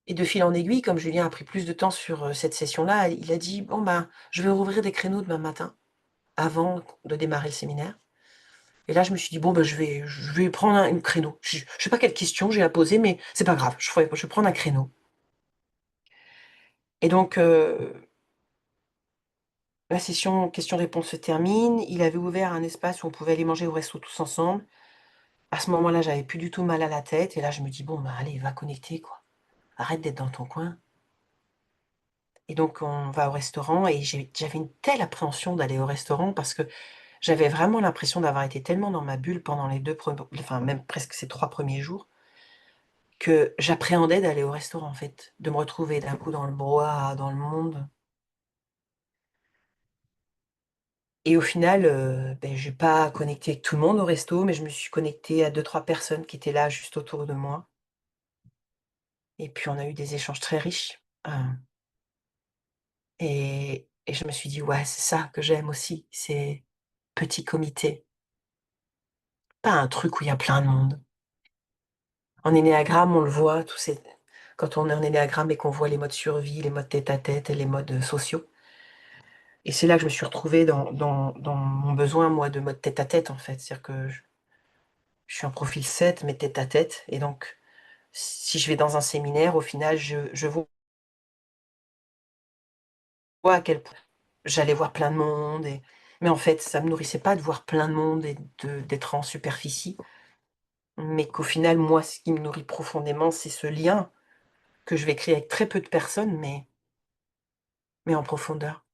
Et de fil en aiguille, comme Julien a pris plus de temps sur, cette session-là, il a dit: «Bon, ben, je vais rouvrir des créneaux demain matin, avant de démarrer le séminaire». Et là, je me suis dit: «Bon, ben, je vais prendre un créneau». Je sais pas quelle question j'ai à poser, mais c'est pas grave, je vais prendre un créneau. Et donc la session questions-réponses se termine. Il avait ouvert un espace où on pouvait aller manger au resto tous ensemble. À ce moment-là, j'avais plus du tout mal à la tête et là, je me dis: «Bon, ben, allez, va connecter, quoi. Arrête d'être dans ton coin». Et donc on va au restaurant et j'avais une telle appréhension d'aller au restaurant parce que j'avais vraiment l'impression d'avoir été tellement dans ma bulle pendant les 2 enfin même presque ces 3 premiers jours, que j'appréhendais d'aller au restaurant, en fait, de me retrouver d'un coup dans le brouhaha, dans le monde. Et au final, j'ai pas connecté avec tout le monde au resto, mais je me suis connectée à 2-3 personnes qui étaient là juste autour de moi et puis on a eu des échanges très riches, et je me suis dit: «Ouais, c'est ça que j'aime aussi, c'est petit comité, pas un truc où il y a plein de monde. En énéagramme, on le voit, quand on est en énéagramme et qu'on voit les modes survie, les modes tête-à-tête et les modes sociaux. Et c'est là que je me suis retrouvée dans mon besoin, moi, de mode tête-à-tête, en fait. C'est-à-dire que je suis en profil 7, mais tête-à-tête. Et donc, si je vais dans un séminaire, au final, je vois à quel point j'allais voir plein de monde. Mais en fait, ça me nourrissait pas de voir plein de monde et d'être en superficie. Mais qu'au final, moi, ce qui me nourrit profondément, c'est ce lien que je vais créer avec très peu de personnes, mais en profondeur.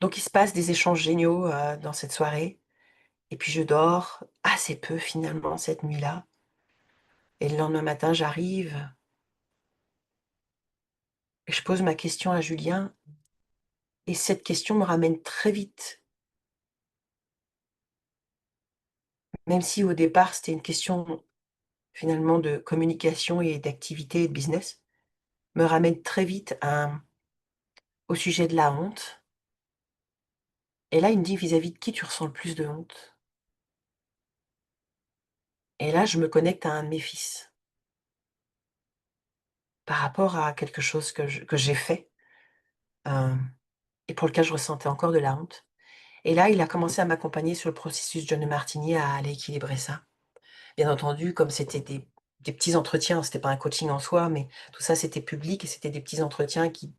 Donc il se passe des échanges géniaux, dans cette soirée et puis je dors assez peu finalement cette nuit-là et le lendemain matin, j'arrive et je pose ma question à Julien et cette question me ramène très vite, même si au départ, c'était une question finalement de communication et d'activité et de business, me ramène très vite au sujet de la honte et là, il me dit: «Vis-à-vis de qui tu ressens le plus de honte?» Et là, je me connecte à un de mes fils par rapport à quelque chose que j'ai fait, hem et pour lequel je ressentais encore de la honte. Et là, il a commencé à m'accompagner sur le processus John Demartini à aller équilibrer ça. Bien entendu, comme c'était des petits entretiens, c'était pas un coaching en soi, mais tout ça, c'était public et c'était des petits entretiens qui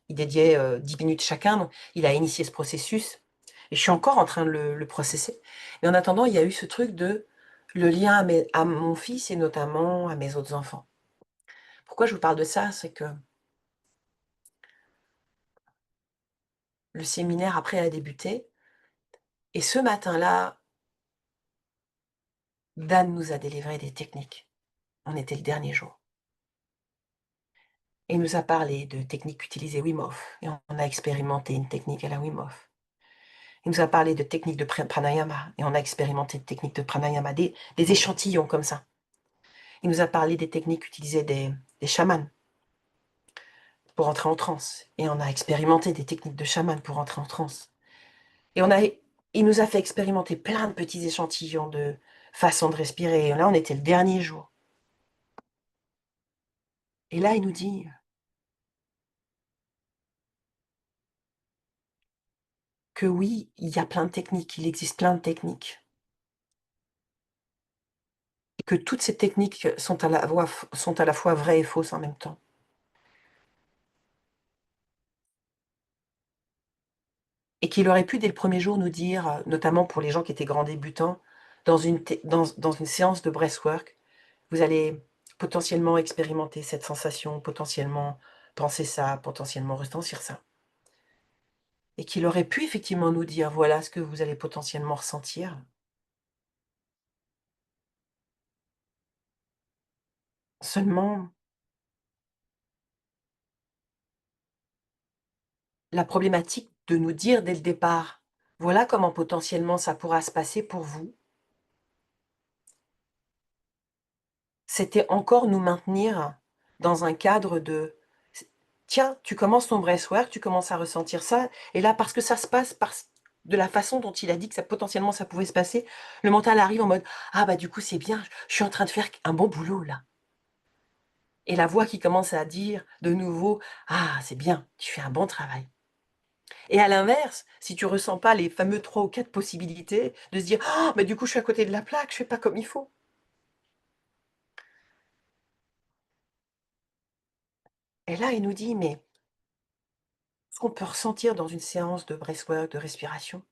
il dédiait, 10 minutes chacun, donc il a initié ce processus et je suis encore en train de le processer. Mais en attendant, il y a eu ce truc de le lien à mon fils et notamment à mes autres enfants. Pourquoi je vous parle de ça? C'est que le séminaire après a débuté et ce matin-là, Dan nous a délivré des techniques. On était le dernier jour. Et il nous a parlé de techniques qu'utilisait Wim Hof et on a expérimenté une technique à la Wim Hof. Il nous a parlé de techniques de pranayama et on a expérimenté des techniques de pranayama, des échantillons comme ça. Il nous a parlé des techniques qu'utilisaient des chamans pour entrer en transe et on a expérimenté des techniques de chamans pour entrer en transe. Et il nous a fait expérimenter plein de petits échantillons de façons de respirer. Et là, on était le dernier jour. Et là, il nous dit que oui, il y a plein de techniques, il existe plein de techniques. Et que toutes ces techniques sont à la fois vraies et fausses en même temps. Et qu'il aurait pu dès le premier jour nous dire, notamment pour les gens qui étaient grands débutants, dans une séance de breathwork, vous allez potentiellement expérimenter cette sensation, potentiellement penser ça, potentiellement ressentir ça. Et qu'il aurait pu effectivement nous dire, voilà ce que vous allez potentiellement ressentir. Seulement, la problématique de nous dire dès le départ, voilà comment potentiellement ça pourra se passer pour vous, c'était encore nous maintenir dans un cadre de tiens, tu commences ton breathwork, tu commences à ressentir ça, et là, parce que ça se passe de la façon dont il a dit que potentiellement ça pouvait se passer, le mental arrive en mode ah bah du coup c'est bien, je suis en train de faire un bon boulot là. Et la voix qui commence à dire de nouveau ah c'est bien, tu fais un bon travail. Et à l'inverse, si tu ressens pas les fameux 3 ou 4 possibilités, de se dire ah bah du coup je suis à côté de la plaque, je fais pas comme il faut. Et là il nous dit mais ce qu'on peut ressentir dans une séance de breathwork, de respiration,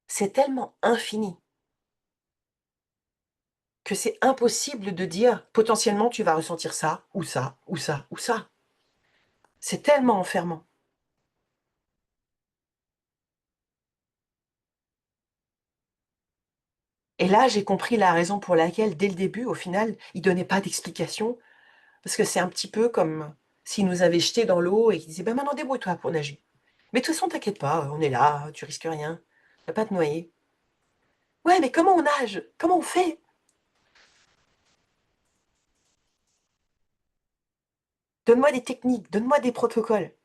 c'est tellement infini que c'est impossible de dire potentiellement tu vas ressentir ça, ou ça, ou ça, ou ça. C'est tellement enfermant. Et là, j'ai compris la raison pour laquelle, dès le début, au final, il donnait pas d'explication, parce que c'est un petit peu comme s'il nous avait jetés dans l'eau et qu'il disait ben maintenant débrouille-toi pour nager. Mais de toute façon, t'inquiète pas, on est là, tu risques rien, tu vas pas te noyer. Ouais, mais comment on nage? Comment on fait? Donne-moi des techniques, donne-moi des protocoles.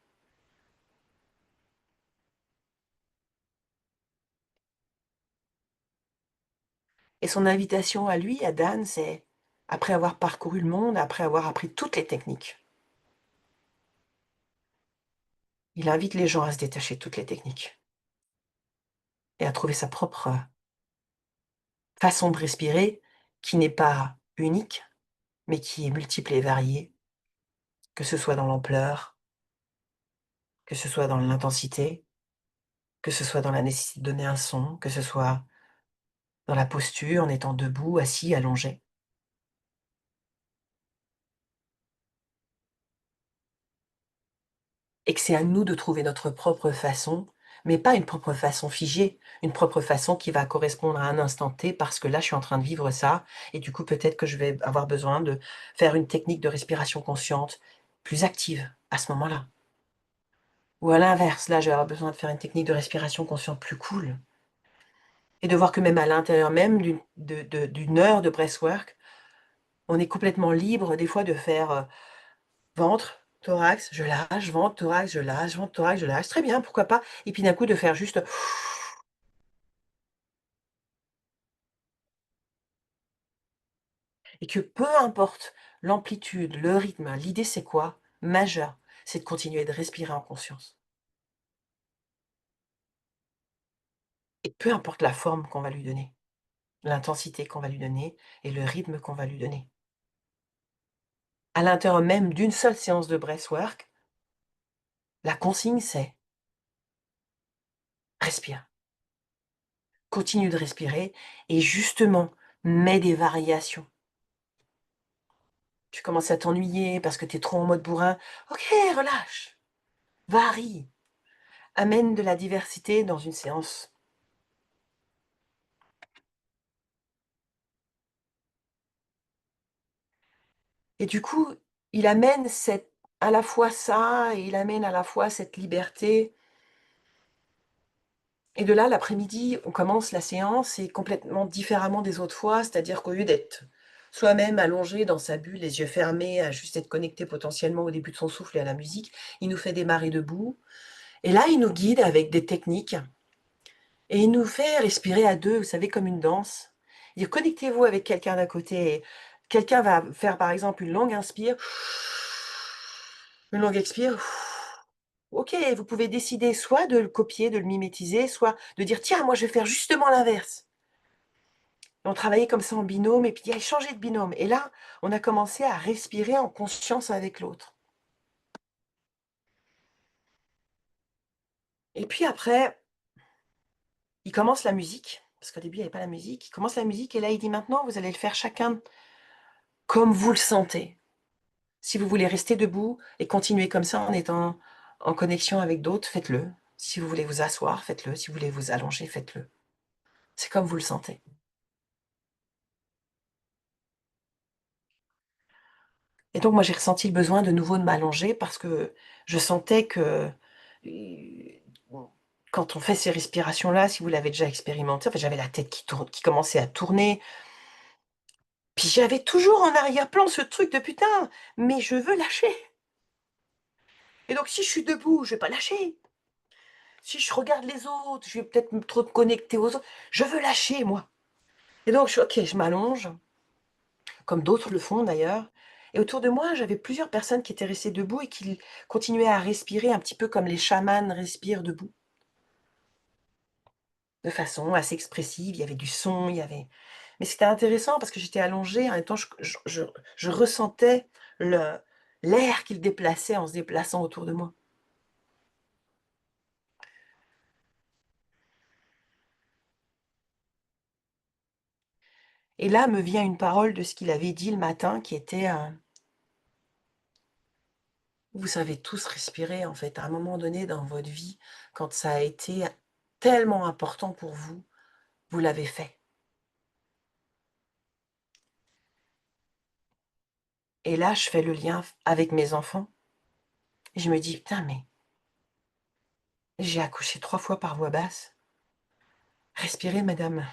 Et son invitation à lui, à Dan, c'est, après avoir parcouru le monde, après avoir appris toutes les techniques, il invite les gens à se détacher de toutes les techniques et à trouver sa propre façon de respirer qui n'est pas unique, mais qui est multiple et variée, que ce soit dans l'ampleur, que ce soit dans l'intensité, que ce soit dans la nécessité de donner un son, que ce soit dans la posture, en étant debout, assis, allongé. Et que c'est à nous de trouver notre propre façon, mais pas une propre façon figée, une propre façon qui va correspondre à un instant T parce que là, je suis en train de vivre ça et du coup, peut-être que je vais avoir besoin de faire une technique de respiration consciente plus active à ce moment-là. Ou à l'inverse, là, je vais avoir besoin de faire une technique de respiration consciente plus cool. Et de voir que même à l'intérieur même d'une heure de breathwork, on est complètement libre des fois de faire ventre, thorax, je lâche, ventre, thorax, je lâche, ventre, thorax, je lâche. Très bien, pourquoi pas. Et puis d'un coup, de faire juste... Et que peu importe l'amplitude, le rythme, l'idée c'est quoi? Majeur, c'est de continuer de respirer en conscience. Et peu importe la forme qu'on va lui donner, l'intensité qu'on va lui donner et le rythme qu'on va lui donner. À l'intérieur même d'une seule séance de breathwork, la consigne c'est respire. Continue de respirer et justement, mets des variations. Tu commences à t'ennuyer parce que tu es trop en mode bourrin. Ok, relâche. Varie. Amène de la diversité dans une séance. Et du coup, il amène à la fois ça et il amène à la fois cette liberté. Et de là, l'après-midi, on commence la séance et complètement différemment des autres fois, c'est-à-dire qu'au lieu d'être soi-même allongé dans sa bulle, les yeux fermés, à juste être connecté potentiellement au début de son souffle et à la musique, il nous fait démarrer debout. Et là, il nous guide avec des techniques et il nous fait respirer à deux, vous savez, comme une danse. Il dit, connectez-vous avec quelqu'un d'à côté. Quelqu'un va faire, par exemple, une longue inspire, une longue expire. Ok, vous pouvez décider soit de le copier, de le mimétiser, soit de dire, tiens, moi, je vais faire justement l'inverse. Et on travaillait comme ça en binôme, et puis il a changé de binôme. Et là, on a commencé à respirer en conscience avec l'autre. Et puis après, il commence la musique, parce qu'au début, il n'y avait pas la musique. Il commence la musique, et là, il dit, maintenant, vous allez le faire chacun comme vous le sentez. Si vous voulez rester debout et continuer comme ça en étant en connexion avec d'autres, faites-le. Si vous voulez vous asseoir, faites-le. Si vous voulez vous allonger, faites-le. C'est comme vous le sentez. Et donc, moi, j'ai ressenti le besoin de nouveau de m'allonger parce que je sentais que quand on fait ces respirations-là, si vous l'avez déjà expérimenté, en fait, j'avais la tête qui commençait à tourner. Puis j'avais toujours en arrière-plan ce truc de putain, mais je veux lâcher. Et donc, si je suis debout, je vais pas lâcher. Si je regarde les autres, je vais peut-être me trop connecter aux autres. Je veux lâcher, moi. Et donc, je m'allonge, comme d'autres le font d'ailleurs. Et autour de moi, j'avais plusieurs personnes qui étaient restées debout et qui continuaient à respirer un petit peu comme les chamans respirent debout. De façon assez expressive, il y avait du son, il y avait... Mais c'était intéressant parce que j'étais allongée, en même temps, je ressentais l'air qu'il déplaçait en se déplaçant autour de moi. Et là me vient une parole de ce qu'il avait dit le matin qui était vous savez tous respirer en fait, à un moment donné dans votre vie, quand ça a été tellement important pour vous, vous l'avez fait. Et là, je fais le lien avec mes enfants et je me dis: «Putain, mais j'ai accouché 3 fois par voie basse. Respirez madame».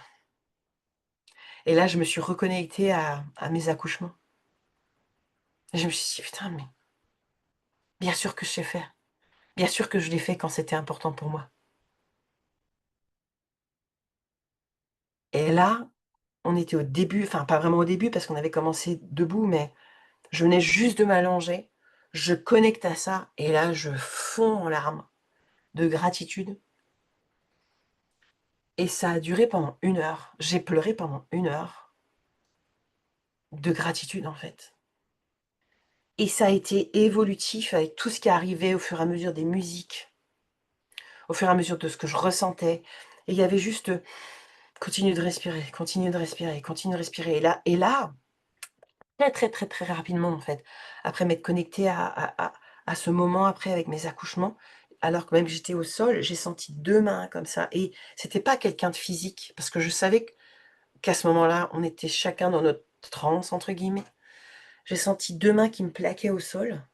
Et là, je me suis reconnectée à mes accouchements. Et je me suis dit: «Putain, mais bien sûr que je sais faire. Bien sûr que je l'ai fait quand c'était important pour moi». Et là, On était au début, enfin pas vraiment au début parce qu'on avait commencé debout, mais je venais juste de m'allonger. Je connecte à ça et là, je fonds en larmes de gratitude et ça a duré pendant 1 heure. J'ai pleuré pendant 1 heure de gratitude, en fait, et ça a été évolutif avec tout ce qui arrivait au fur et à mesure des musiques, au fur et à mesure de ce que je ressentais et il y avait juste, continue de respirer, continue de respirer, continue de respirer et là, très, très, très, très rapidement, en fait, après m'être connectée à ce moment après avec mes accouchements, alors que même j'étais au sol, j'ai senti 2 mains comme ça et c'était pas quelqu'un de physique parce que je savais qu'à ce moment-là, on était chacun dans notre «transe» entre guillemets. J'ai senti 2 mains qui me plaquaient au sol,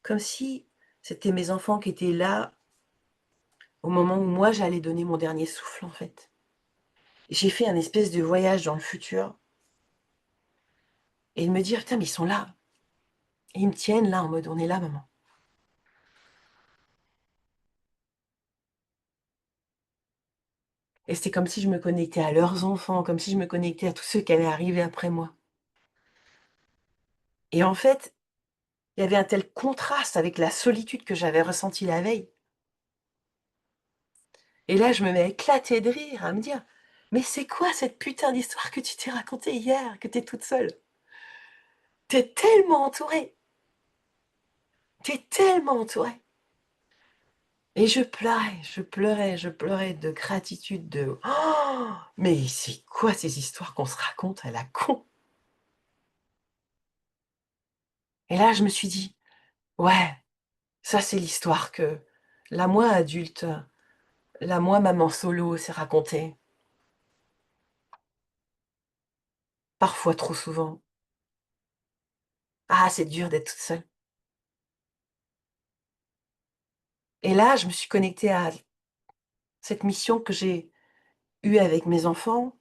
comme si c'était mes enfants qui étaient là au moment où moi j'allais donner mon dernier souffle, en fait. J'ai fait un espèce de voyage dans le futur et de me dire: «Putain, mais ils sont là, et ils me tiennent là en mode: "On est là maman"». Et c'était comme si je me connectais à leurs enfants, comme si je me connectais à tous ceux qui allaient arriver après moi. Et en fait, il y avait un tel contraste avec la solitude que j'avais ressentie la veille. Et là, je me mets à éclater de rire, à me dire: «Mais c'est quoi cette putain d'histoire que tu t'es racontée hier, que tu es toute seule? Tu es tellement entourée, tu es tellement entourée». Et je pleurais, je pleurais, je pleurais de gratitude, de: «Oh, mais c'est quoi ces histoires qu'on se raconte à la con?» Et là, je me suis dit: «Ouais, ça, c'est l'histoire que la moi adulte, la moi maman solo s'est racontée, parfois trop souvent. Ah, c'est dur d'être toute seule». Et là, je me suis connectée à cette mission que j'ai eue avec mes enfants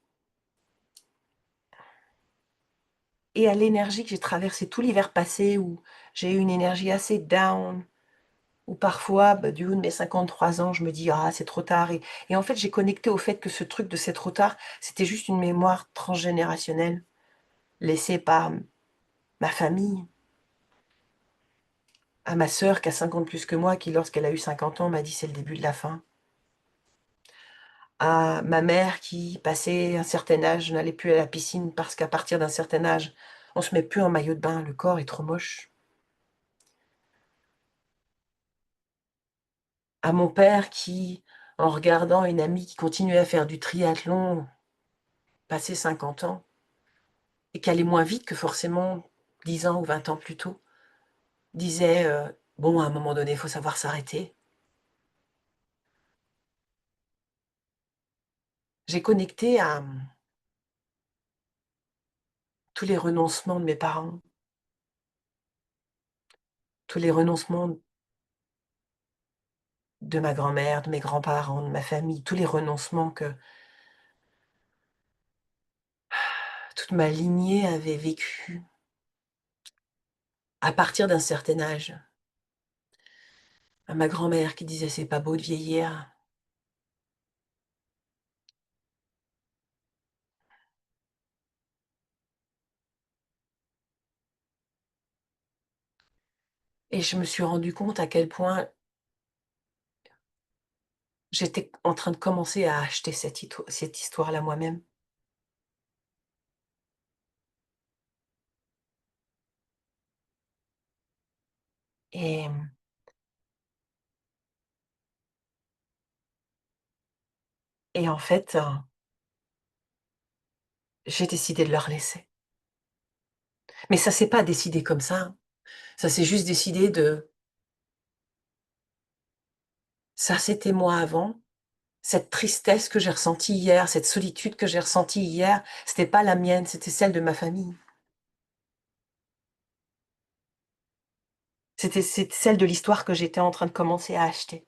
et à l'énergie que j'ai traversée tout l'hiver passé où j'ai eu une énergie assez down, où parfois, bah, du haut de mes 53 ans, je me dis: «Ah, c'est trop tard» et en fait, j'ai connecté au fait que ce truc de «c'est trop tard», c'était juste une mémoire transgénérationnelle laissée par ma famille. À ma sœur qui a 5 ans de plus que moi, qui lorsqu'elle a eu 50 ans m'a dit: «C'est le début de la fin». À ma mère qui, passé un certain âge, n'allait plus à la piscine parce qu'à partir d'un certain âge, on se met plus en maillot de bain, le corps est trop moche. À mon père qui, en regardant une amie qui continuait à faire du triathlon, passé 50 ans et qui allait moins vite que forcément 10 ans ou 20 ans plus tôt, disait, «Bon, à un moment donné, il faut savoir s'arrêter». J'ai connecté à, tous les renoncements de mes parents, tous les renoncements de ma grand-mère, de mes grands-parents, de ma famille, tous les renoncements que toute ma lignée avait vécu à partir d'un certain âge. À ma grand-mère qui disait: «C'est pas beau de vieillir». Et je me suis rendu compte à quel point j'étais en train de commencer à acheter cette histoire-là moi-même. Et et en fait, j'ai décidé de leur laisser. Mais ça s'est pas décidé comme ça, hein. Ça s'est juste décidé de: «Ça, c'était moi avant. Cette tristesse que j'ai ressentie hier, cette solitude que j'ai ressentie hier, c'était pas la mienne, c'était celle de ma famille. C'est celle de l'histoire que j'étais en train de commencer à acheter.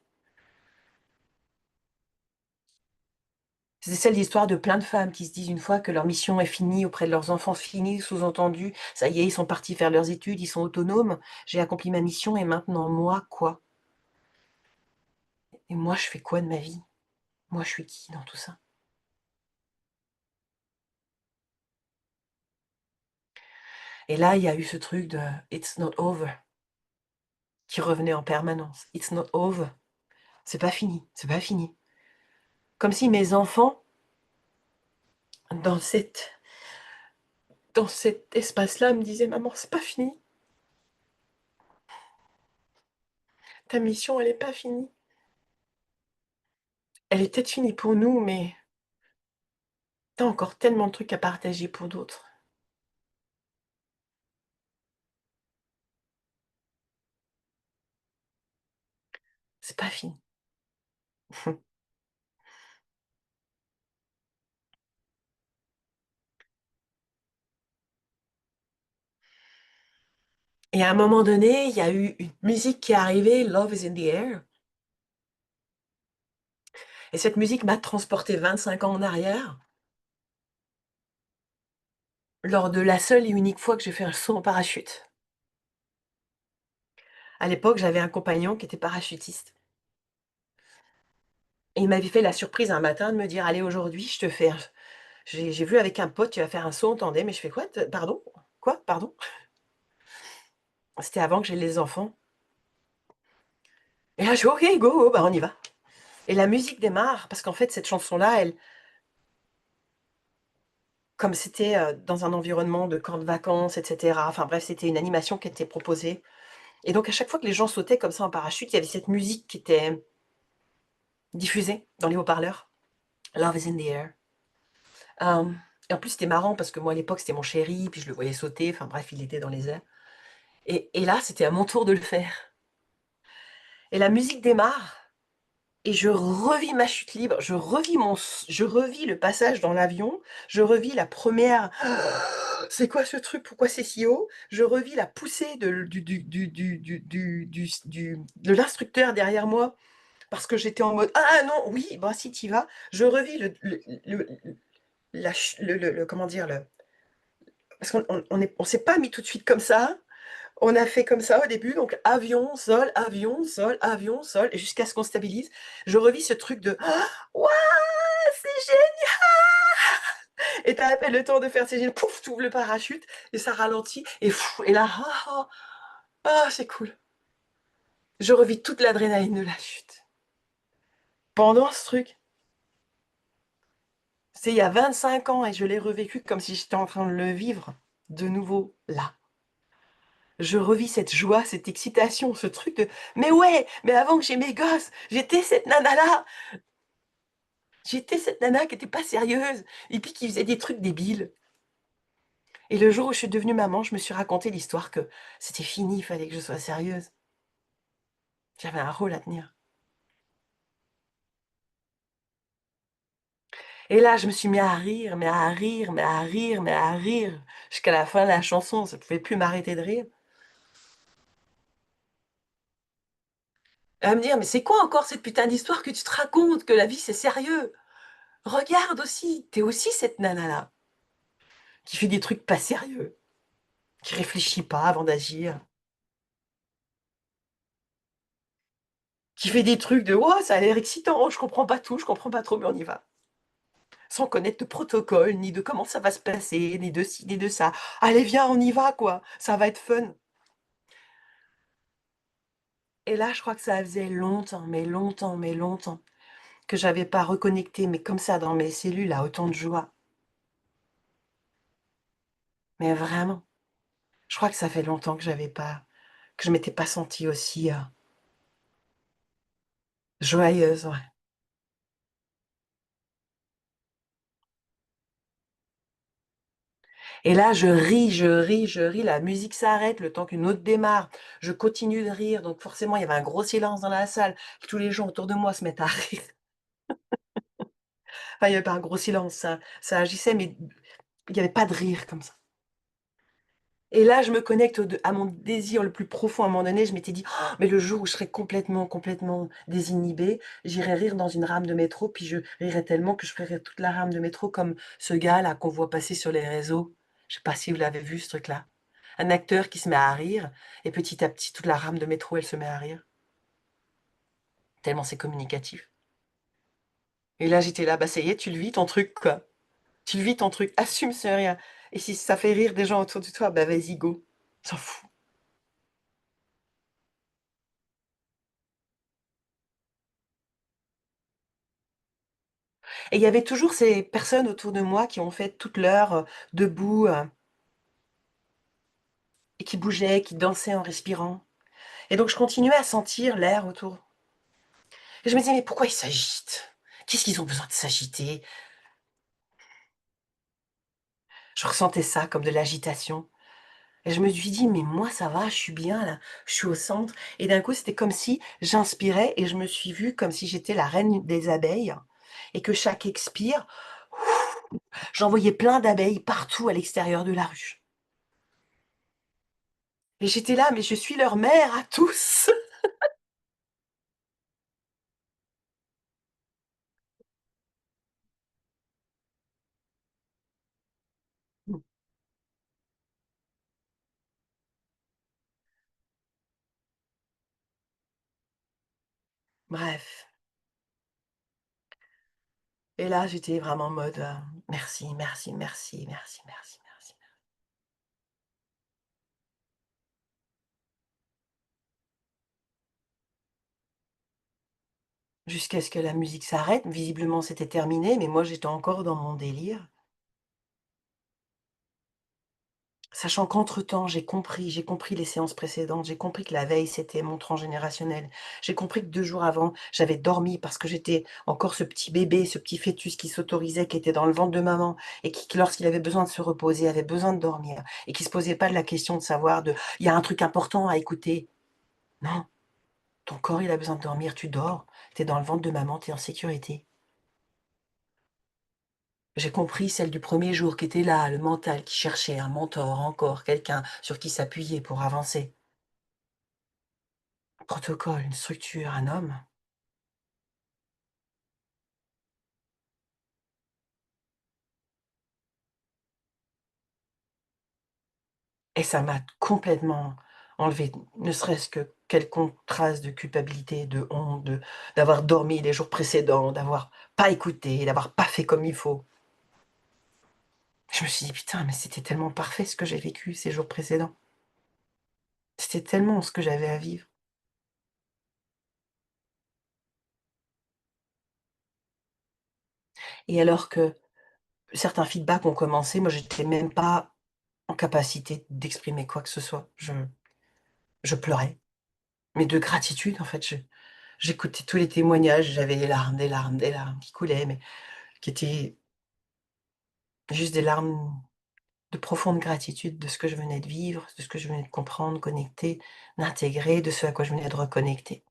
C'est celle d'histoire de plein de femmes qui se disent une fois que leur mission est finie auprès de leurs enfants finis, sous-entendu, ça y est, ils sont partis faire leurs études, ils sont autonomes, j'ai accompli ma mission et maintenant moi, quoi? Et moi, je fais quoi de ma vie? Moi, je suis qui dans tout ça?» Et là, il y a eu ce truc de It's not over qui revenait en permanence. It's not over. C'est pas fini, c'est pas fini. Comme si mes enfants, dans cet espace-là, me disaient: «Maman, c'est pas fini. Ta mission, elle est pas finie. Elle est peut-être finie pour nous, mais tu as encore tellement de trucs à partager pour d'autres. C'est pas fini». Et à un moment donné, il y a eu une musique qui est arrivée, Love is in the air. Et cette musique m'a transportée 25 ans en arrière, lors de la seule et unique fois que j'ai fait un saut en parachute. À l'époque, j'avais un compagnon qui était parachutiste. Et il m'avait fait la surprise un matin de me dire: «Allez, aujourd'hui, je te fais un j'ai vu avec un pote, tu vas faire un saut en tandem». Et je fais: «Quoi? Pardon? Quoi? Pardon?» C'était avant que j'aie les enfants. Et là, je fais: «OK, go, go, bah, on y va». Et la musique démarre parce qu'en fait, cette chanson-là, elle comme c'était, dans un environnement de camp de vacances et cetera, enfin bref, c'était une animation qui était proposée. Et donc à chaque fois que les gens sautaient comme ça en parachute, il y avait cette musique qui était diffusée dans les haut-parleurs. Love is in the air. Et en plus, c'était marrant parce que moi, à l'époque, c'était mon chéri, puis je le voyais sauter, enfin bref, il était dans les airs. Et là, c'était à mon tour de le faire. Et la musique démarre et je revis ma chute libre, je revis le passage dans l'avion, je revis la première. C'est quoi ce truc? Pourquoi c'est si haut? Je revis la poussée de l'instructeur derrière moi parce que j'étais en mode: «Ah non, oui, bah si tu y vas». Je revis le la ch le comment dire? Parce on s'est pas mis tout de suite comme ça. On a fait comme ça au début, donc avion, sol, avion, sol, avion, sol, et jusqu'à ce qu'on stabilise. Je revis ce truc de: «Ah, waouh, c'est génial!» Et tu as à peine le temps de faire, c'est génial, pouf, tu ouvres le parachute et ça ralentit et et là, ah, ah, ah, c'est cool. Je revis toute l'adrénaline de la chute. Pendant ce truc, c'est il y a 25 ans et je l'ai revécu comme si j'étais en train de le vivre de nouveau là. Je revis cette joie, cette excitation, ce truc de: «Mais ouais, mais avant que j'ai mes gosses, j'étais cette nana-là! J'étais cette nana qui était pas sérieuse et puis qui faisait des trucs débiles». Et le jour où je suis devenue maman, je me suis raconté l'histoire que c'était fini, il fallait que je sois sérieuse. J'avais un rôle à tenir. Et là, je me suis mis à rire, mais à rire, mais à rire, mais à rire, jusqu'à la fin de la chanson, je pouvais plus m'arrêter de rire. À me dire: «Mais c'est quoi encore cette putain d'histoire que tu te racontes, que la vie c'est sérieux? Regarde aussi, tu es aussi cette nana-là, qui fait des trucs pas sérieux, qui réfléchit pas avant d'agir, qui fait des trucs de: "Oh, ça a l'air excitant, je comprends pas tout, je comprends pas trop, mais on y va". Sans connaître de protocole, ni de comment ça va se passer, ni de ci, ni de ça. Allez, viens, on y va, quoi, ça va être fun. Et là, je crois que ça faisait longtemps, mais longtemps, mais longtemps que j'avais pas reconnecté, mais comme ça, dans mes cellules, à autant de joie. Mais vraiment, je crois que ça fait longtemps que je m'étais pas sentie aussi, joyeuse, ouais. Et là, je ris, je ris, je ris, la musique s'arrête, le temps qu'une autre démarre. Je continue de rire, donc forcément, il y avait un gros silence dans la salle. Tous les gens autour de moi se mettent à rire. Enfin, il y avait pas un gros silence, ça agissait, mais il y avait pas de rire comme ça. Et là, je me connecte à mon désir le plus profond. À un moment donné, je m'étais dit: «Oh, mais le jour où je serai complètement, complètement désinhibée, j'irai rire dans une rame de métro, puis je rirai tellement que je ferai toute la rame de métro comme ce gars-là qu'on voit passer sur les réseaux». Je sais pas si vous l'avez vu ce truc-là? Un acteur qui se met à rire et petit à petit, toute la rame de métro, elle se met à rire, tellement c'est communicatif. Et là, j'étais là: «Bah, ça y est, tu le vis ton truc, quoi. Tu le vis ton truc, assume ce rien». Et si ça fait rire des gens autour de toi, bah vas-y, go. S'en fout. Et il y avait toujours ces personnes autour de moi qui ont fait toute l'heure debout et qui bougeaient, qui dansaient en respirant. Et donc je continuais à sentir l'air autour. Et je me disais, mais pourquoi ils s'agitent? Qu'est-ce qu'ils ont besoin de s'agiter? Je ressentais ça comme de l'agitation. Et je me suis dit, mais moi ça va, je suis bien là, je suis au centre. Et d'un coup, c'était comme si j'inspirais et je me suis vue comme si j'étais la reine des abeilles et que chaque expire, j'envoyais plein d'abeilles partout à l'extérieur de la ruche. Et j'étais là, mais je suis leur mère à tous. Bref. Et là, j'étais vraiment en mode merci, merci, merci, merci, merci, merci. Jusqu'à ce que la musique s'arrête. Visiblement, c'était terminé, mais moi, j'étais encore dans mon délire. Sachant qu'entre-temps, j'ai compris les séances précédentes, j'ai compris que la veille, c'était mon transgénérationnel. J'ai compris que 2 jours avant, j'avais dormi parce que j'étais encore ce petit bébé, ce petit fœtus qui s'autorisait, qui était dans le ventre de maman et qui, lorsqu'il avait besoin de se reposer, avait besoin de dormir et qui se posait pas la question de savoir de: «Il y a un truc important à écouter». Non, ton corps, il a besoin de dormir, tu dors, tu es dans le ventre de maman, tu es en sécurité. J'ai compris celle du premier jour qui était là, le mental qui cherchait un mentor encore, quelqu'un sur qui s'appuyer pour avancer. Un protocole, une structure, un homme. Et ça m'a complètement enlevé, ne serait-ce que quelconque trace de culpabilité, de honte, d'avoir dormi les jours précédents, d'avoir pas écouté, d'avoir pas fait comme il faut. Je me suis dit: «Putain, mais c'était tellement parfait ce que j'ai vécu ces jours précédents. C'était tellement ce que j'avais à vivre». Et alors que certains feedbacks ont commencé, moi j'étais même pas en capacité d'exprimer quoi que ce soit. Je pleurais, mais de gratitude en fait. J'écoutais tous les témoignages, j'avais des larmes, des larmes, des larmes qui coulaient, mais qui étaient juste des larmes de profonde gratitude de ce que je venais de vivre, de ce que je venais de comprendre, connecter, d'intégrer, de ce à quoi je venais de reconnecter.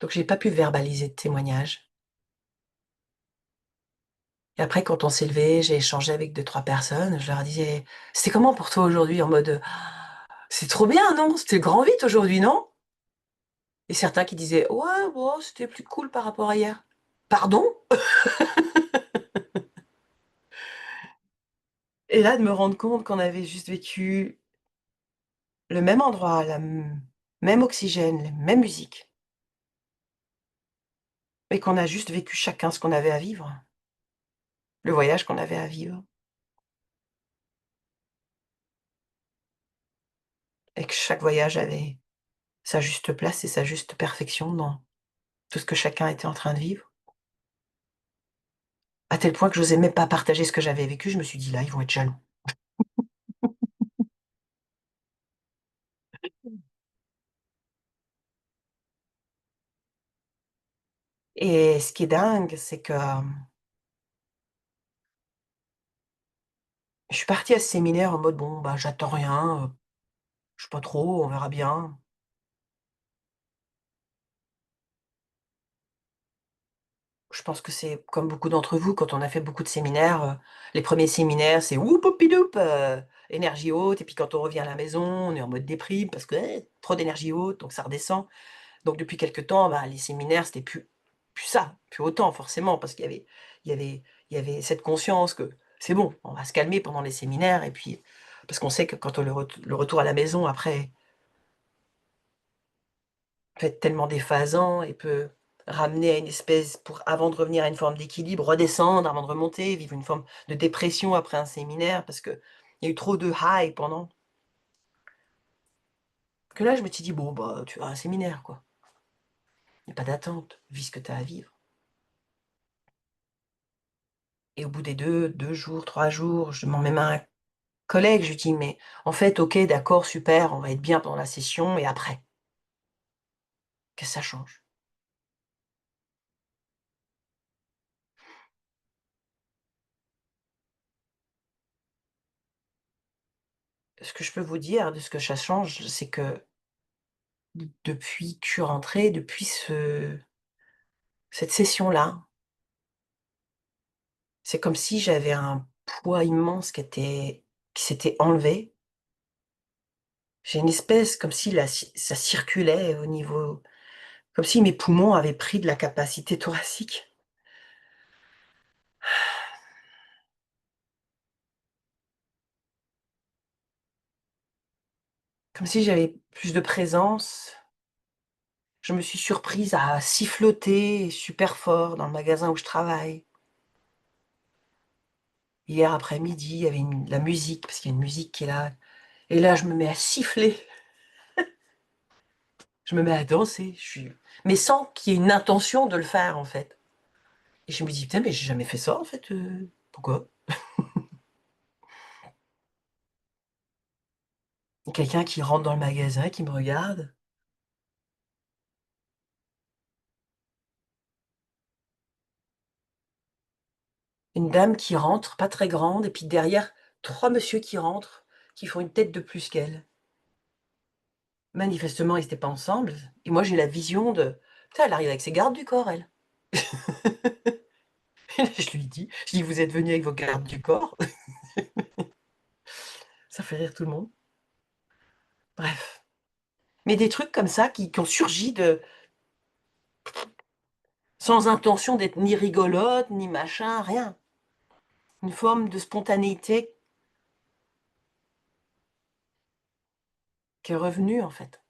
Donc j'ai pas pu verbaliser de témoignages. Et après quand on s'est levé, j'ai échangé avec 2-3 personnes, je leur disais: «C'était comment pour toi aujourd'hui?» en mode: «C'est trop bien, non? C'était le grand 8 aujourd'hui, non?» Et certains qui disaient: «Ouais, bon, c'était plus cool par rapport à hier». Pardon? Et là, de me rendre compte qu'on avait juste vécu le même endroit, même oxygène, la même musique, mais qu'on a juste vécu chacun ce qu'on avait à vivre, le voyage qu'on avait à vivre, et que chaque voyage avait sa juste place et sa juste perfection dans tout ce que chacun était en train de vivre. À tel point que j'osais même pas partager ce que j'avais vécu, je me suis dit: «Là, ils vont être jaloux». Et ce qui est dingue, c'est que, je suis partie à ce séminaire en mode: «Bon, bah, j'attends rien, je sais pas trop, on verra bien». Je pense que c'est comme beaucoup d'entre vous, quand on a fait beaucoup de séminaires, les premiers séminaires, c'est whoop-a-pidoup, énergie haute, et puis quand on revient à la maison, on est en mode déprime parce que, trop d'énergie haute, donc ça redescend. Donc depuis quelque temps, bah, les séminaires, c'était plus ça, plus autant forcément, parce qu'il y avait il y avait il y avait cette conscience que c'est bon, on va se calmer pendant les séminaires et puis Parce qu'on sait que quand on le retour à la maison, après, peut être tellement déphasant et peut ramener à une espèce, avant de revenir à une forme d'équilibre, redescendre avant de remonter, vivre une forme de dépression après un séminaire, parce qu'il y a eu trop de high pendant. Que là, je me suis dit, bon, bah, tu vas à un séminaire, quoi. Il n'y a pas d'attente, vis ce que tu as à vivre. Et au bout des 2 jours, 3 jours, je demande même à un collègue, je lui dis, mais en fait, ok, d'accord, super, on va être bien pendant la session, et après, qu'est-ce que ça change? Ce que je peux vous dire de ce que ça change, c'est que depuis que je suis rentrée, depuis cette session-là, c'est comme si j'avais un poids immense qui s'était enlevé. J'ai une espèce comme si ça circulait au niveau, comme si mes poumons avaient pris de la capacité thoracique. Comme si j'avais plus de présence. Je me suis surprise à siffloter super fort dans le magasin où je travaille. Hier après-midi, il y avait la musique, parce qu'il y a une musique qui est là. Et là, je me mets à siffler. Je me mets à danser. Mais sans qu'il y ait une intention de le faire, en fait. Et je me dis, putain, mais j'ai jamais fait ça, en fait. Pourquoi? Quelqu'un qui rentre dans le magasin, qui me regarde. Une dame qui rentre, pas très grande, et puis derrière, 3 messieurs qui rentrent, qui font une tête de plus qu'elle. Manifestement, ils étaient pas ensemble. Et moi, j'ai la vision de, putain, elle arrive avec ses gardes du corps, elle. Et là, je lui dis, vous êtes venus avec vos gardes du corps? Ça fait rire tout le monde. Bref. Mais des trucs comme ça qui ont surgi sans intention d'être ni rigolote, ni machin, rien. Une forme de spontanéité qui est revenue, en fait,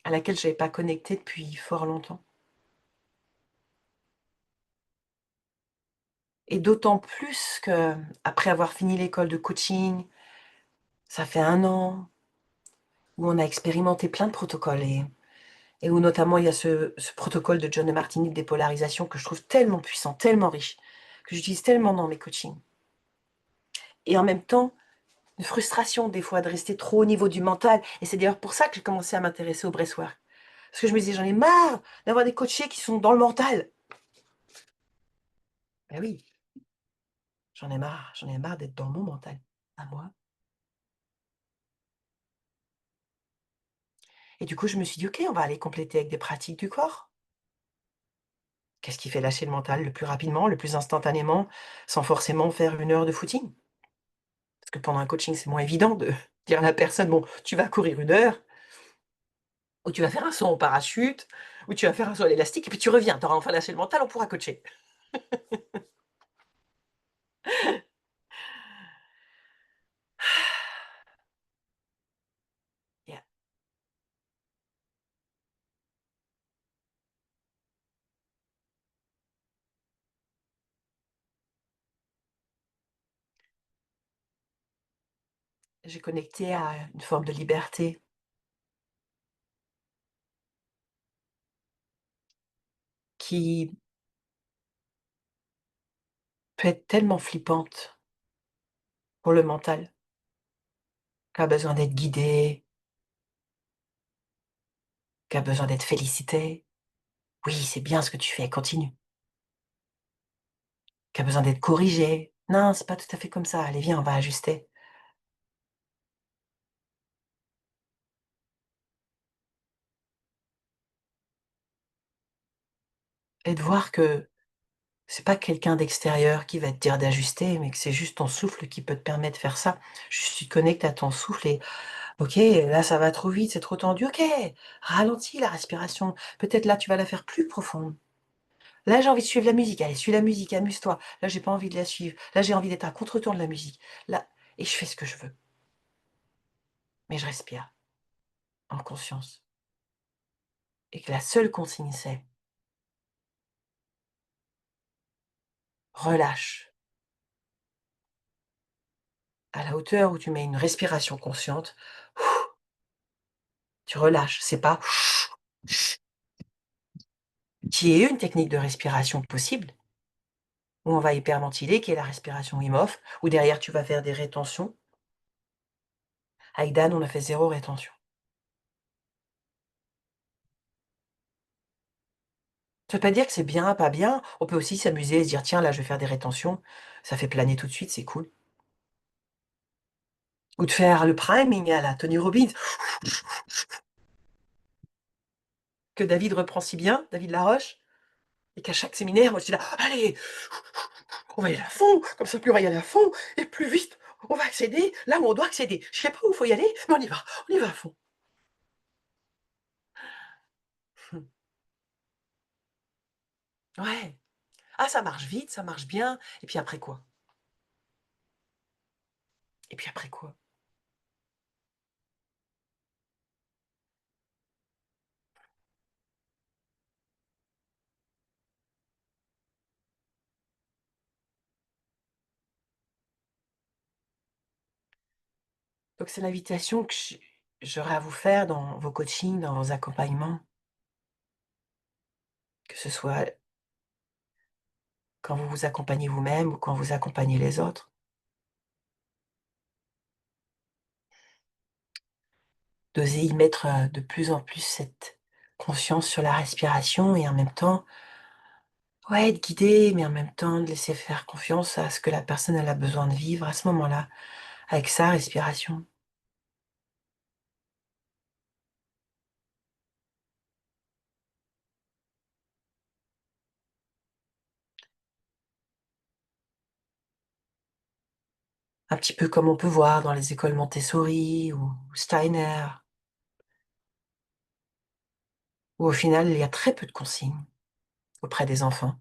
à laquelle je n'avais pas connecté depuis fort longtemps. Et d'autant plus que, après avoir fini l'école de coaching, ça fait 1 an, où on a expérimenté plein de protocoles et où notamment il y a ce protocole de John de Martini de dépolarisation que je trouve tellement puissant, tellement riche, que j'utilise tellement dans mes coachings. Et en même temps, une frustration des fois de rester trop au niveau du mental. Et c'est d'ailleurs pour ça que j'ai commencé à m'intéresser au breathwork. Parce que je me disais, j'en ai marre d'avoir des coachés qui sont dans le mental. Ben oui, j'en ai marre d'être dans mon mental, à moi. Et du coup, je me suis dit, ok, on va aller compléter avec des pratiques du corps. Qu'est-ce qui fait lâcher le mental le plus rapidement, le plus instantanément, sans forcément faire 1 heure de footing? Parce que pendant un coaching, c'est moins évident de dire à la personne, bon, tu vas courir 1 heure, ou tu vas faire un saut en parachute, ou tu vas faire un saut à l'élastique, et puis tu reviens, tu auras enfin lâché le mental, on pourra coacher. Yeah. J'ai connecté à une forme de liberté qui peut être tellement flippante pour le mental, qui a besoin d'être guidé, qui a besoin d'être félicité. Oui, c'est bien ce que tu fais, continue. Qui a besoin d'être corrigé. Non, c'est pas tout à fait comme ça. Allez, viens, on va ajuster. Et de voir que c'est pas quelqu'un d'extérieur qui va te dire d'ajuster, mais que c'est juste ton souffle qui peut te permettre de faire ça. Juste tu te connectes à ton souffle et OK, là ça va trop vite, c'est trop tendu. OK, ralentis la respiration. Peut-être là tu vas la faire plus profonde. Là, j'ai envie de suivre la musique. Allez, suis la musique, amuse-toi. Là, j'ai pas envie de la suivre. Là, j'ai envie d'être à contre-temps de la musique. Là, et je fais ce que je veux. Mais je respire en conscience et que la seule consigne, c'est: relâche. À la hauteur où tu mets une respiration consciente, tu relâches. C'est pas qui est une technique de respiration possible, où on va hyperventiler, qui est la respiration Wim Hof, où derrière tu vas faire des rétentions. Avec Dan, on a fait 0 rétention. Ça veut pas dire que c'est bien, pas bien. On peut aussi s'amuser et se dire: «Tiens, là, je vais faire des rétentions». Ça fait planer tout de suite, c'est cool. Ou de faire le priming à la Tony Robbins, que David reprend si bien, David Laroche, et qu'à chaque séminaire, moi, je suis là: «Allez, on va y aller à fond, comme ça, plus on va y aller à fond et plus vite on va accéder là où on doit accéder. Je sais pas où il faut y aller, mais on y va à fond». Mmh. Ouais. Ah, ça marche vite, ça marche bien, et puis après quoi? Et puis après quoi? Donc c'est l'invitation que j'aurais à vous faire dans vos coachings, dans vos accompagnements, que ce soit quand vous vous accompagnez vous-même ou quand vous accompagnez les autres. D'oser y mettre, de plus en plus cette conscience sur la respiration et en même temps, ouais, être guidé, mais en même temps de laisser faire confiance à ce que la personne elle a besoin de vivre à ce moment-là, avec sa respiration. Un petit peu comme on peut voir dans les écoles Montessori ou Steiner, où au final il y a très peu de consignes auprès des enfants.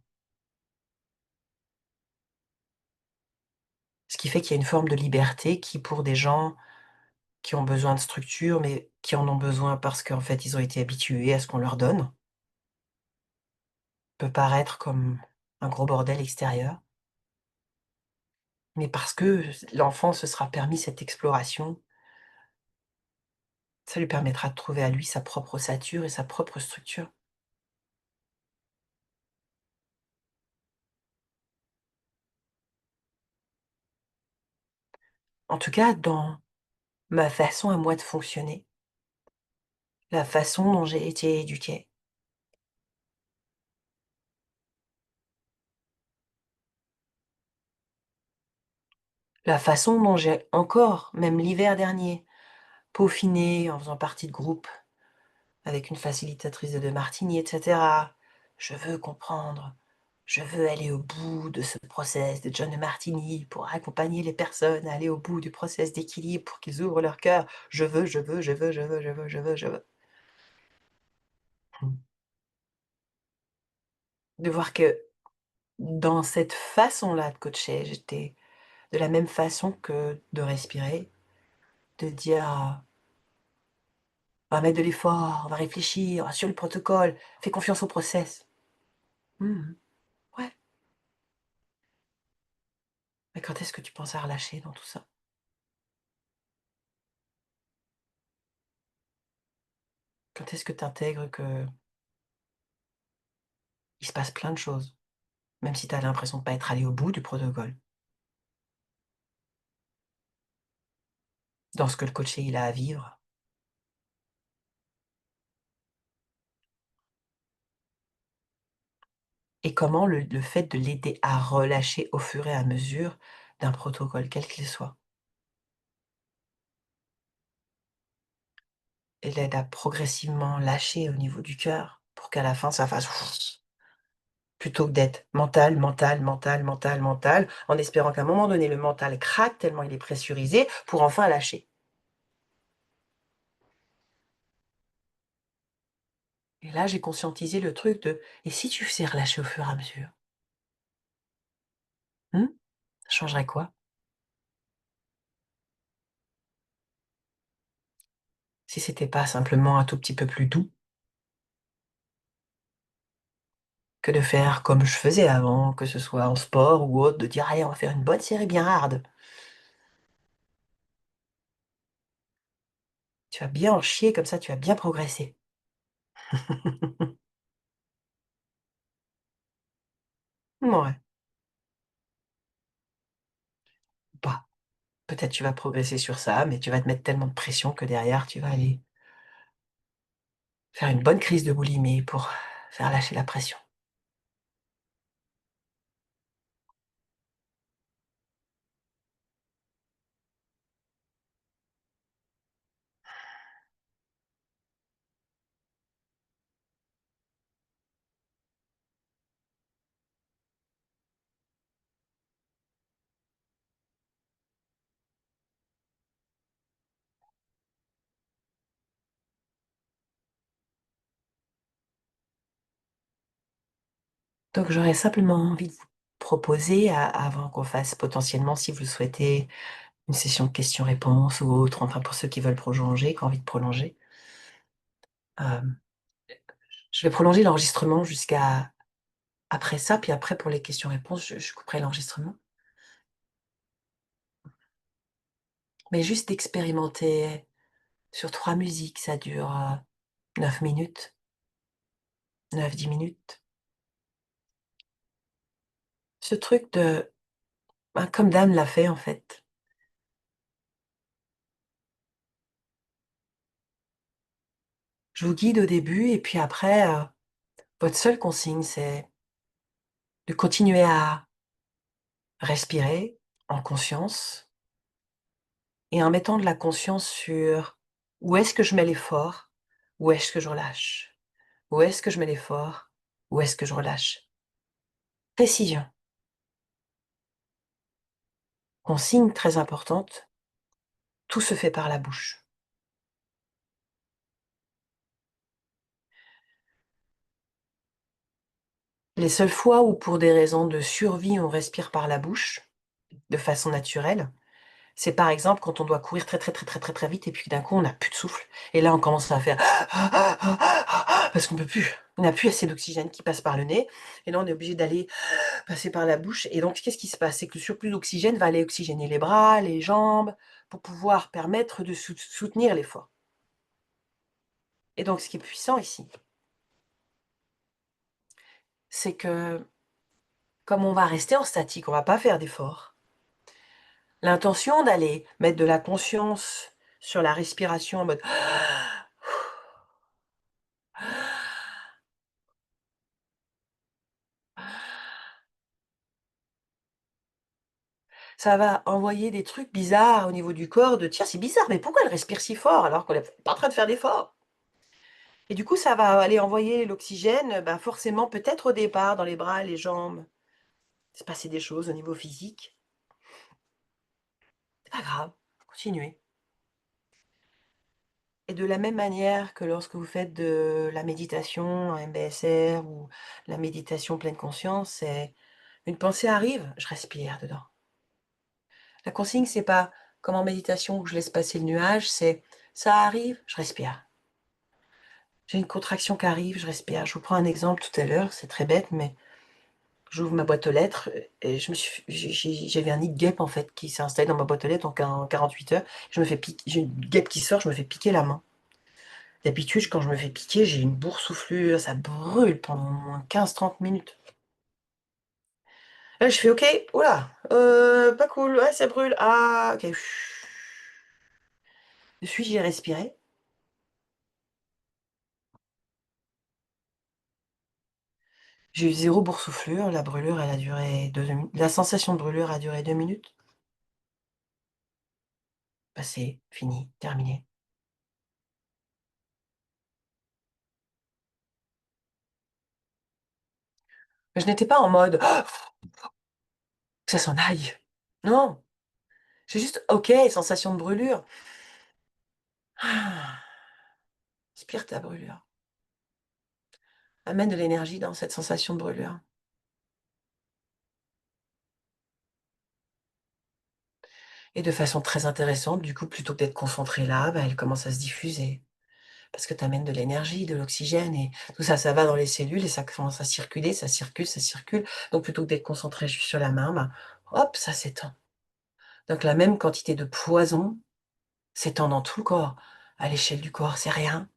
Ce qui fait qu'il y a une forme de liberté qui, pour des gens qui ont besoin de structure, mais qui en ont besoin parce qu'en fait ils ont été habitués à ce qu'on leur donne, peut paraître comme un gros bordel extérieur. Mais parce que l'enfant se sera permis cette exploration, ça lui permettra de trouver à lui sa propre ossature et sa propre structure. En tout cas, dans ma façon à moi de fonctionner, la façon dont j'ai été éduquée, la façon dont j'ai encore, même l'hiver dernier, peaufiné en faisant partie de groupes avec une facilitatrice de Martigny, et cetera. Je veux comprendre, je veux aller au bout de ce process de John de Martigny pour accompagner les personnes à aller au bout du process d'équilibre pour qu'ils ouvrent leur cœur. Je veux, je veux, je veux, je veux, je veux, je veux, je veux. Mmh. De voir que dans cette façon-là de coacher, j'étais de la même façon que de respirer, de dire: «On va mettre de l'effort, on va réfléchir sur le protocole, fais confiance au process». Mmh. Ouais. Mais quand est-ce que tu penses à relâcher dans tout ça? Quand est-ce que tu intègres qu'il se passe plein de choses, même si tu as l'impression de pas être allé au bout du protocole, dans ce que le coaché il a à vivre? Et comment le fait de l'aider à relâcher au fur et à mesure d'un protocole, quel qu'il soit, et l'aide à progressivement lâcher au niveau du cœur pour qu'à la fin ça fasse plutôt que d'être mental, mental, mental, mental, mental, en espérant qu'à un moment donné le mental craque tellement il est pressurisé pour enfin lâcher. Et là, j'ai conscientisé le truc de: «Et si tu faisais relâcher au fur et à mesure? Mmh? Ça changerait quoi?» si c'était pas simplement un tout petit peu plus doux que de faire comme je faisais avant, que ce soit en sport ou autre, de dire, allez, on va faire une bonne série bien hard. Tu vas bien en chier, comme ça tu vas bien progresser. Ouais, pas. Peut-être tu vas progresser sur ça, mais tu vas te mettre tellement de pression que derrière, tu vas aller faire une bonne crise de boulimie pour faire lâcher la pression. Donc j'aurais simplement envie de vous proposer, avant qu'on fasse potentiellement, si vous le souhaitez, une session de questions-réponses ou autre, enfin pour ceux qui veulent prolonger, qui ont envie de prolonger, euh, je vais prolonger l'enregistrement jusqu'à après ça, puis après pour les questions-réponses, je couperai l'enregistrement. Mais juste d'expérimenter sur 3 musiques, ça dure 9 minutes, 9-10 minutes. Ce truc de, ben, comme Dame l'a fait en fait. Je vous guide au début et puis après, votre seule consigne, c'est de continuer à respirer en conscience et en mettant de la conscience sur où est-ce que je mets l'effort, où est-ce que je relâche, où est-ce que je mets l'effort, où est-ce que je relâche. Précision. Consigne très importante, tout se fait par la bouche. Les seules fois où pour des raisons de survie on respire par la bouche, de façon naturelle, c'est par exemple quand on doit courir très très très très très très vite et puis d'un coup on n'a plus de souffle. Et là on commence à faire parce qu'on peut plus. On n'a plus assez d'oxygène qui passe par le nez. Et là on est obligé d'aller passer par la bouche. Et donc qu'est-ce qui se passe? C'est que le surplus d'oxygène va aller oxygéner les bras, les jambes, pour pouvoir permettre de soutenir l'effort. Et donc ce qui est puissant ici, c'est que comme on va rester en statique, on va pas faire d'effort. L'intention d'aller mettre de la conscience sur la respiration en mode ça va envoyer des trucs bizarres au niveau du corps de tiens, c'est bizarre, mais pourquoi elle respire si fort alors qu'on n'est pas en train de faire d'effort? Et du coup, ça va aller envoyer l'oxygène, bah forcément, peut-être au départ, dans les bras, les jambes. Il se passer des choses au niveau physique. C'est pas grave, continuez. Et de la même manière que lorsque vous faites de la méditation, un MBSR ou la méditation pleine conscience, c'est une pensée arrive, je respire dedans. La consigne, c'est pas comme en méditation où je laisse passer le nuage, c'est ça arrive, je respire. J'ai une contraction qui arrive, je respire. Je vous prends un exemple tout à l'heure, c'est très bête, mais j'ouvre ma boîte aux lettres et j'avais un nid de guêpe en fait qui s'est installé dans ma boîte aux lettres en 48 heures. Je me fais piquer, j'ai une guêpe qui sort, je me fais piquer la main. D'habitude, quand je me fais piquer, j'ai une boursouflure, ça brûle pendant au moins 15-30 minutes. Là, je fais OK, oula, pas cool, ouais, ça brûle, ah, OK. Depuis, j'ai respiré. J'ai eu 0 boursouflure, la brûlure, elle a duré 2 minutes. La sensation de brûlure a duré 2 minutes. Passé, fini, terminé. Je n'étais pas en mode «Ah, que ça s'en aille». Non, j'ai juste OK, sensation de brûlure. Ah, inspire ta brûlure. Amène de l'énergie dans cette sensation de brûlure. Et de façon très intéressante, du coup, plutôt que d'être concentrée là, bah, elle commence à se diffuser. parce que tu amènes de l'énergie, de l'oxygène et tout ça, ça va dans les cellules et ça commence à circuler, ça circule, ça circule. Donc plutôt que d'être concentré juste sur la main, bah, hop, ça s'étend. Donc la même quantité de poison s'étend dans tout le corps. À l'échelle du corps, c'est rien.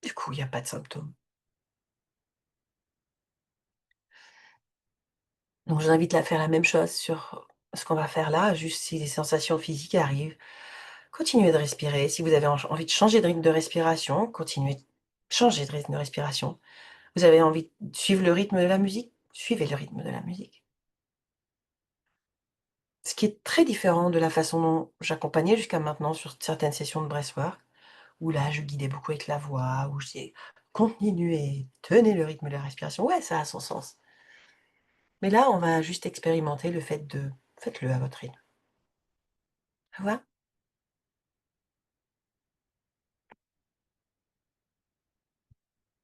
Du coup, il n'y a pas de symptômes. Donc je vous invite à faire la même chose sur ce qu'on va faire là, juste si les sensations physiques arrivent. Continuez de respirer. Si vous avez envie de changer de rythme de respiration, continuez de changer de rythme de respiration. Vous avez envie de suivre le rythme de la musique? Suivez le rythme de la musique. Ce qui est très différent de la façon dont j'accompagnais jusqu'à maintenant sur certaines sessions de breathwork, où là, je guidais beaucoup avec la voix, où je disais: «Continuez, tenez le rythme de la respiration». Ouais, ça a son sens. Mais là, on va juste expérimenter le fait de faites-le à votre rythme. Ça va?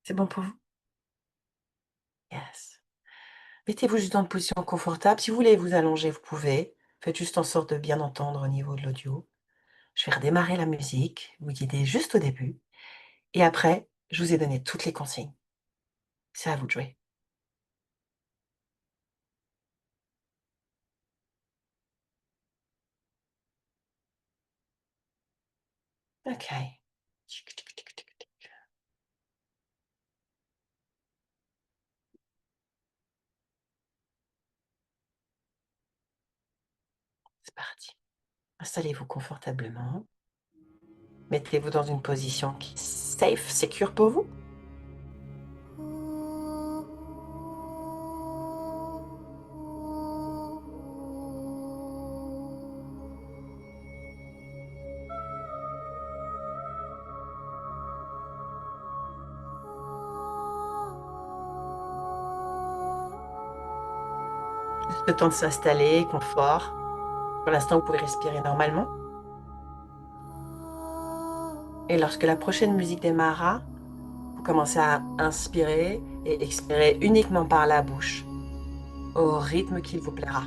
C'est bon pour vous? Yes. Mettez-vous juste dans une position confortable. Si vous voulez vous allonger, vous pouvez. Faites juste en sorte de bien entendre au niveau de l'audio. Je vais redémarrer la musique, vous guidez juste au début et après, je vous ai donné toutes les consignes. C'est à vous de jouer. OK. C'est parti. Installez-vous confortablement. Mettez-vous dans une position qui est safe, sécure pour vous. Juste le temps de s'installer, confort. Pour l'instant, vous pouvez respirer normalement. Et lorsque la prochaine musique démarrera, vous commencez à inspirer et expirer uniquement par la bouche, au rythme qu'il vous plaira.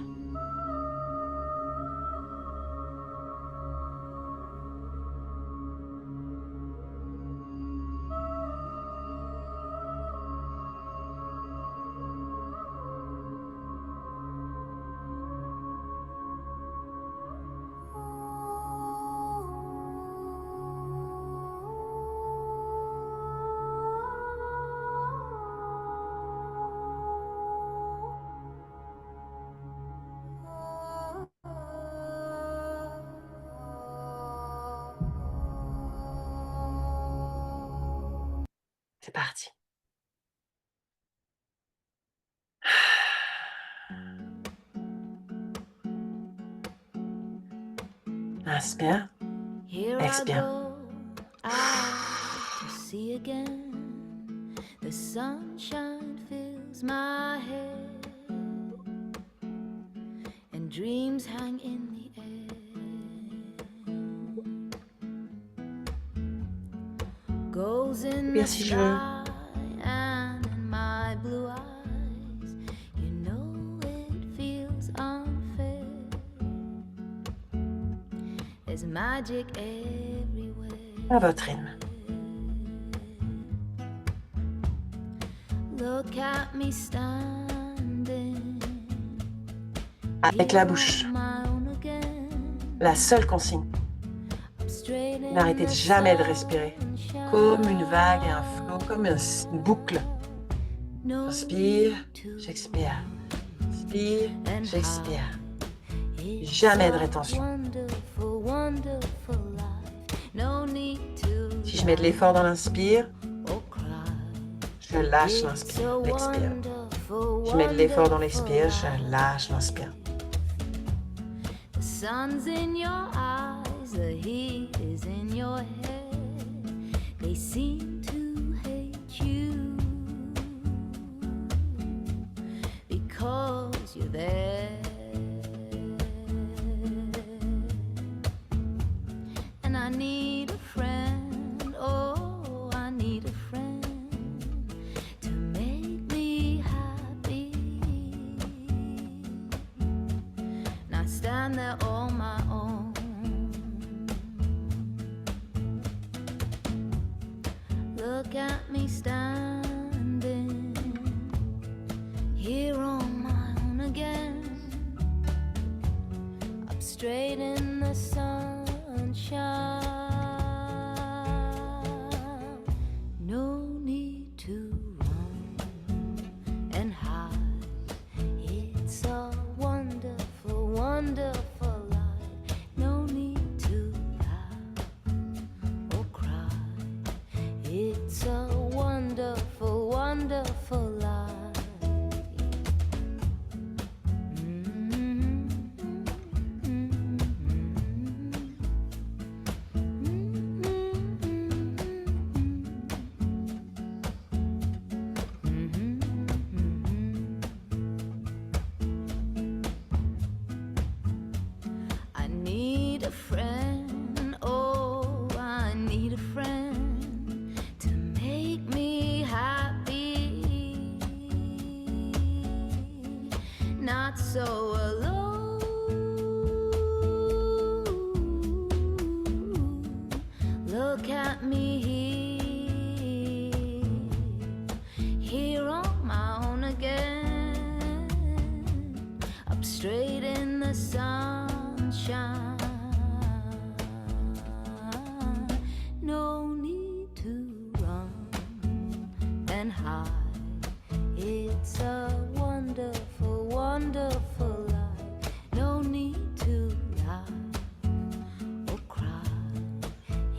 C'est parti. Inspire,
Here I
expire.
go out to sea again. The sunshine fills my head, and dreams hang in the air. Goes in
Bien
the
si je veux.
sky and in my blue eyes. You know it feels unfair. There's magic everywhere.
À votre rythme.
Look at me standing.
Avec la bouche.
On my own again.
La seule consigne.
I'm straight in
N'arrêtez
the
jamais de respirer.
sunshine.
Comme une vague et un flot, comme une boucle.
No
Inspire,
need to
j'expire. Inspire,
and
j'expire.
hide. It's
Jamais de
a
rétention.
wonderful, wonderful life. No need to
Si je mets de l'effort dans l'inspire,
or cry.
je lâche
It's
l'inspire,
a
l'expire.
wonderful,
Je mets de l'effort dans
wonderful
l'expire,
life.
je lâche l'inspire.
The sun's in your eyes, the heat is in your head. They seem to hate you because you're there. And I need a friend, oh, I need a friend to make me happy. And I stand there on my own. Look at me standing here on my own again, up straight in the sunshine. No need to run and hide. It's a wonderful, wonderful life. No need to laugh or cry. It's a wonderful, wonderful life. I need a friend, oh, I need a friend to make me happy, not so alone. Look at me here on my own again, up straight in the sunshine. No need to run and hide. It's a wonderful, wonderful life. No need to lie or cry.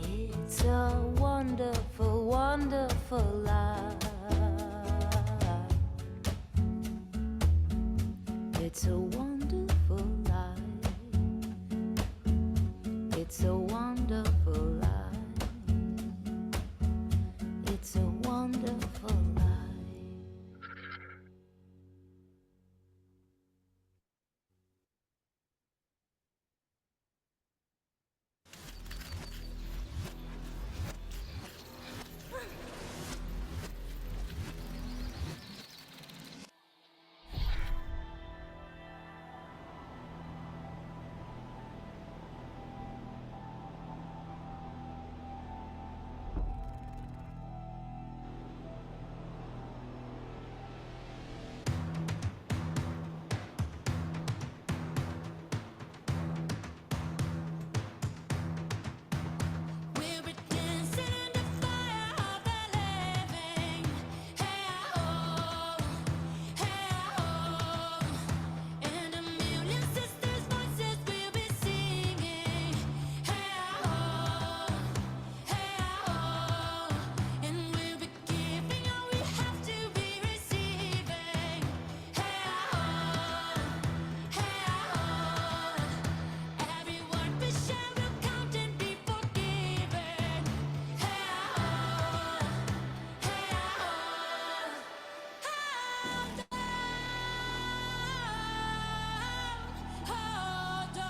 It's a wonderful, wonderful life. It's a wonderful life. It's a wonderful life. It's a wonderful life. We're dancing in the fire of the living. Hey oh, hey oh, and a million sisters' voices will be singing. Hey oh, and we'll be giving all we have to be receiving. Hey oh, every word we share will count and be forgiven. Hey hold on.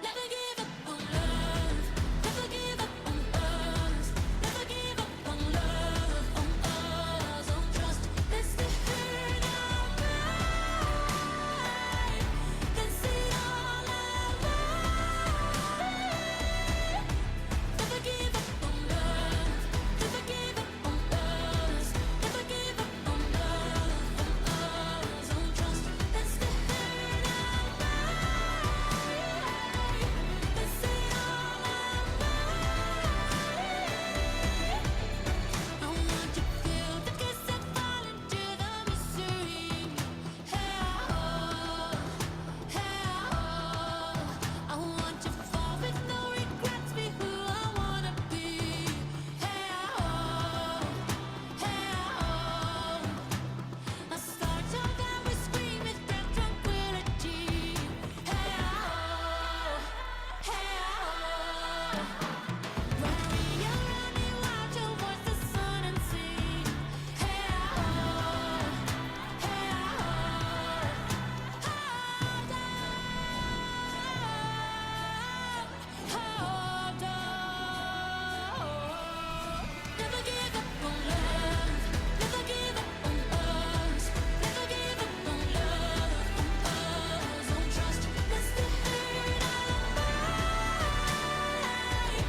Never give up on love. Never give up on us. Never give up on love, on us, on trust. That's the hurt of mine. That's it all away. Never give up on love. Never give up on us. Never give up on love, on us, on trust. That's the hurt of mine. That's it all away. I want to feel the kiss and fall into the mystery. Hey I want to fall with no regrets, be who I wanna be. Hey a start of that we scream is brand tranquility. Hey Rally around me, watch your voice, the sun and sea. Hey hold on. Never give up on love. Never give up on us. Never give up on love, on us, on trust. That's the hurt of mine.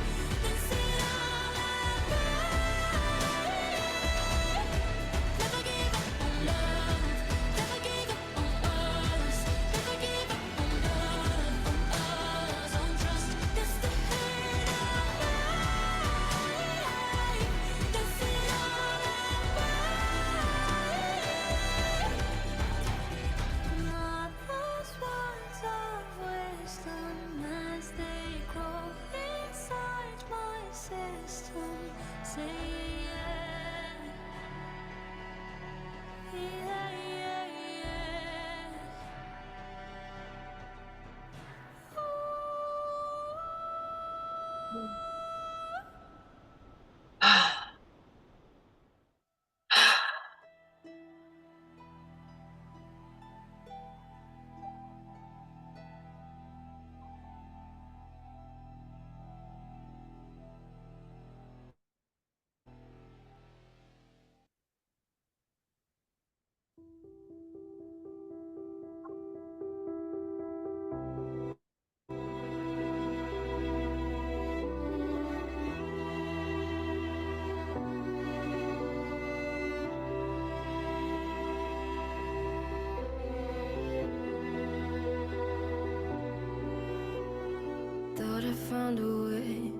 found a way.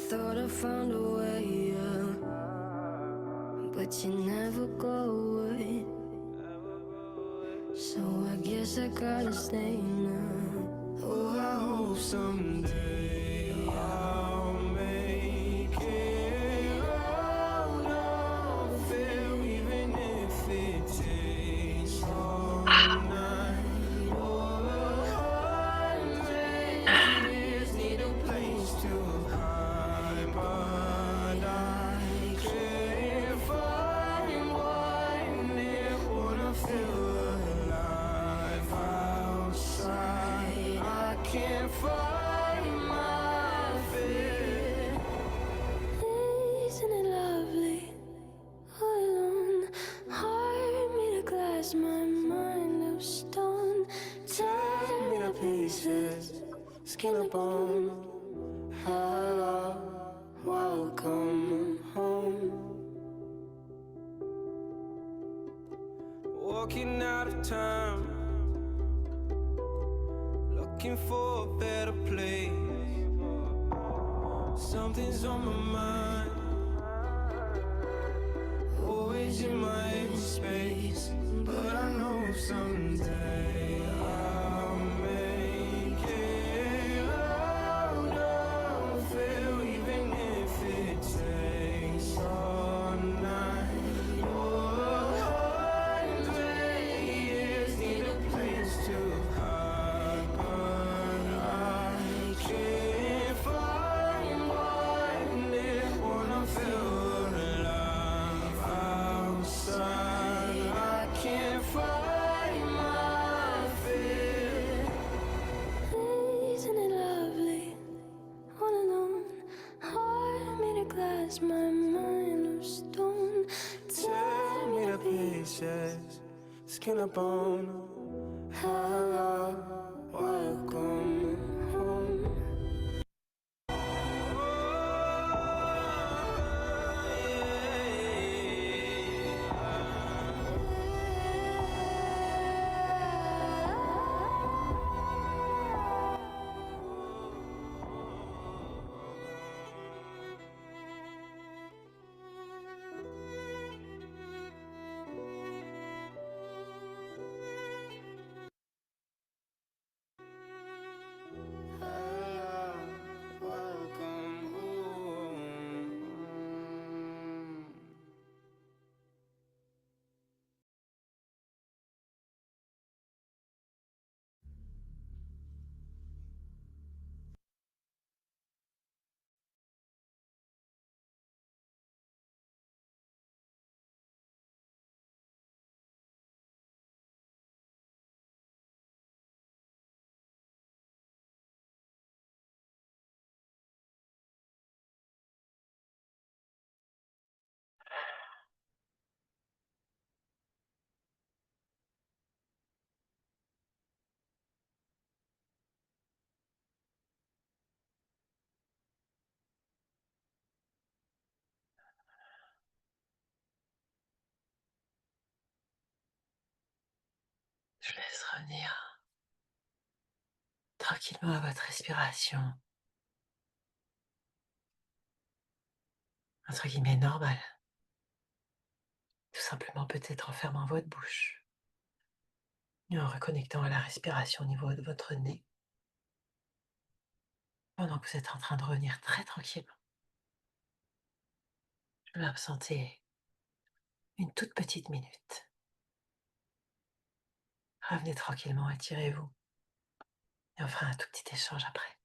Thought I found a way, yeah. But you never go away. So I guess I gotta stay now. Oh, I hope someday I'll make it out of there, even if it takes all night or 100 years. Need a place to hide, but I can't find one near. Wanna feel alive outside. I can't find my fear. Isn't it lovely? All alone, heart made of glass, my mind of stone. Tear me to pieces, skin and bone. Hello, welcome home. Walking out of time, looking for a better place. Something's on my mind, always in my empty space. But I know someday I'll make it out of there, even if it takes all night or 100 years. Need a place to hide, but I can't find one near. Wanna feel alive outside. I can't find my fear. Isn't it lovely? All alone, heart made of glass, my mind of stone. Tear me to pieces, skin and bone. Hello, welcome home. Welcome home.
Je laisse revenir tranquillement à votre respiration, entre guillemets normale. Tout simplement peut-être en fermant votre bouche et en reconnectant à la respiration au niveau de votre nez, pendant que vous êtes en train de revenir très tranquillement. Je vais m'absenter une toute petite minute. Revenez tranquillement, étirez-vous et on fera un tout petit échange après.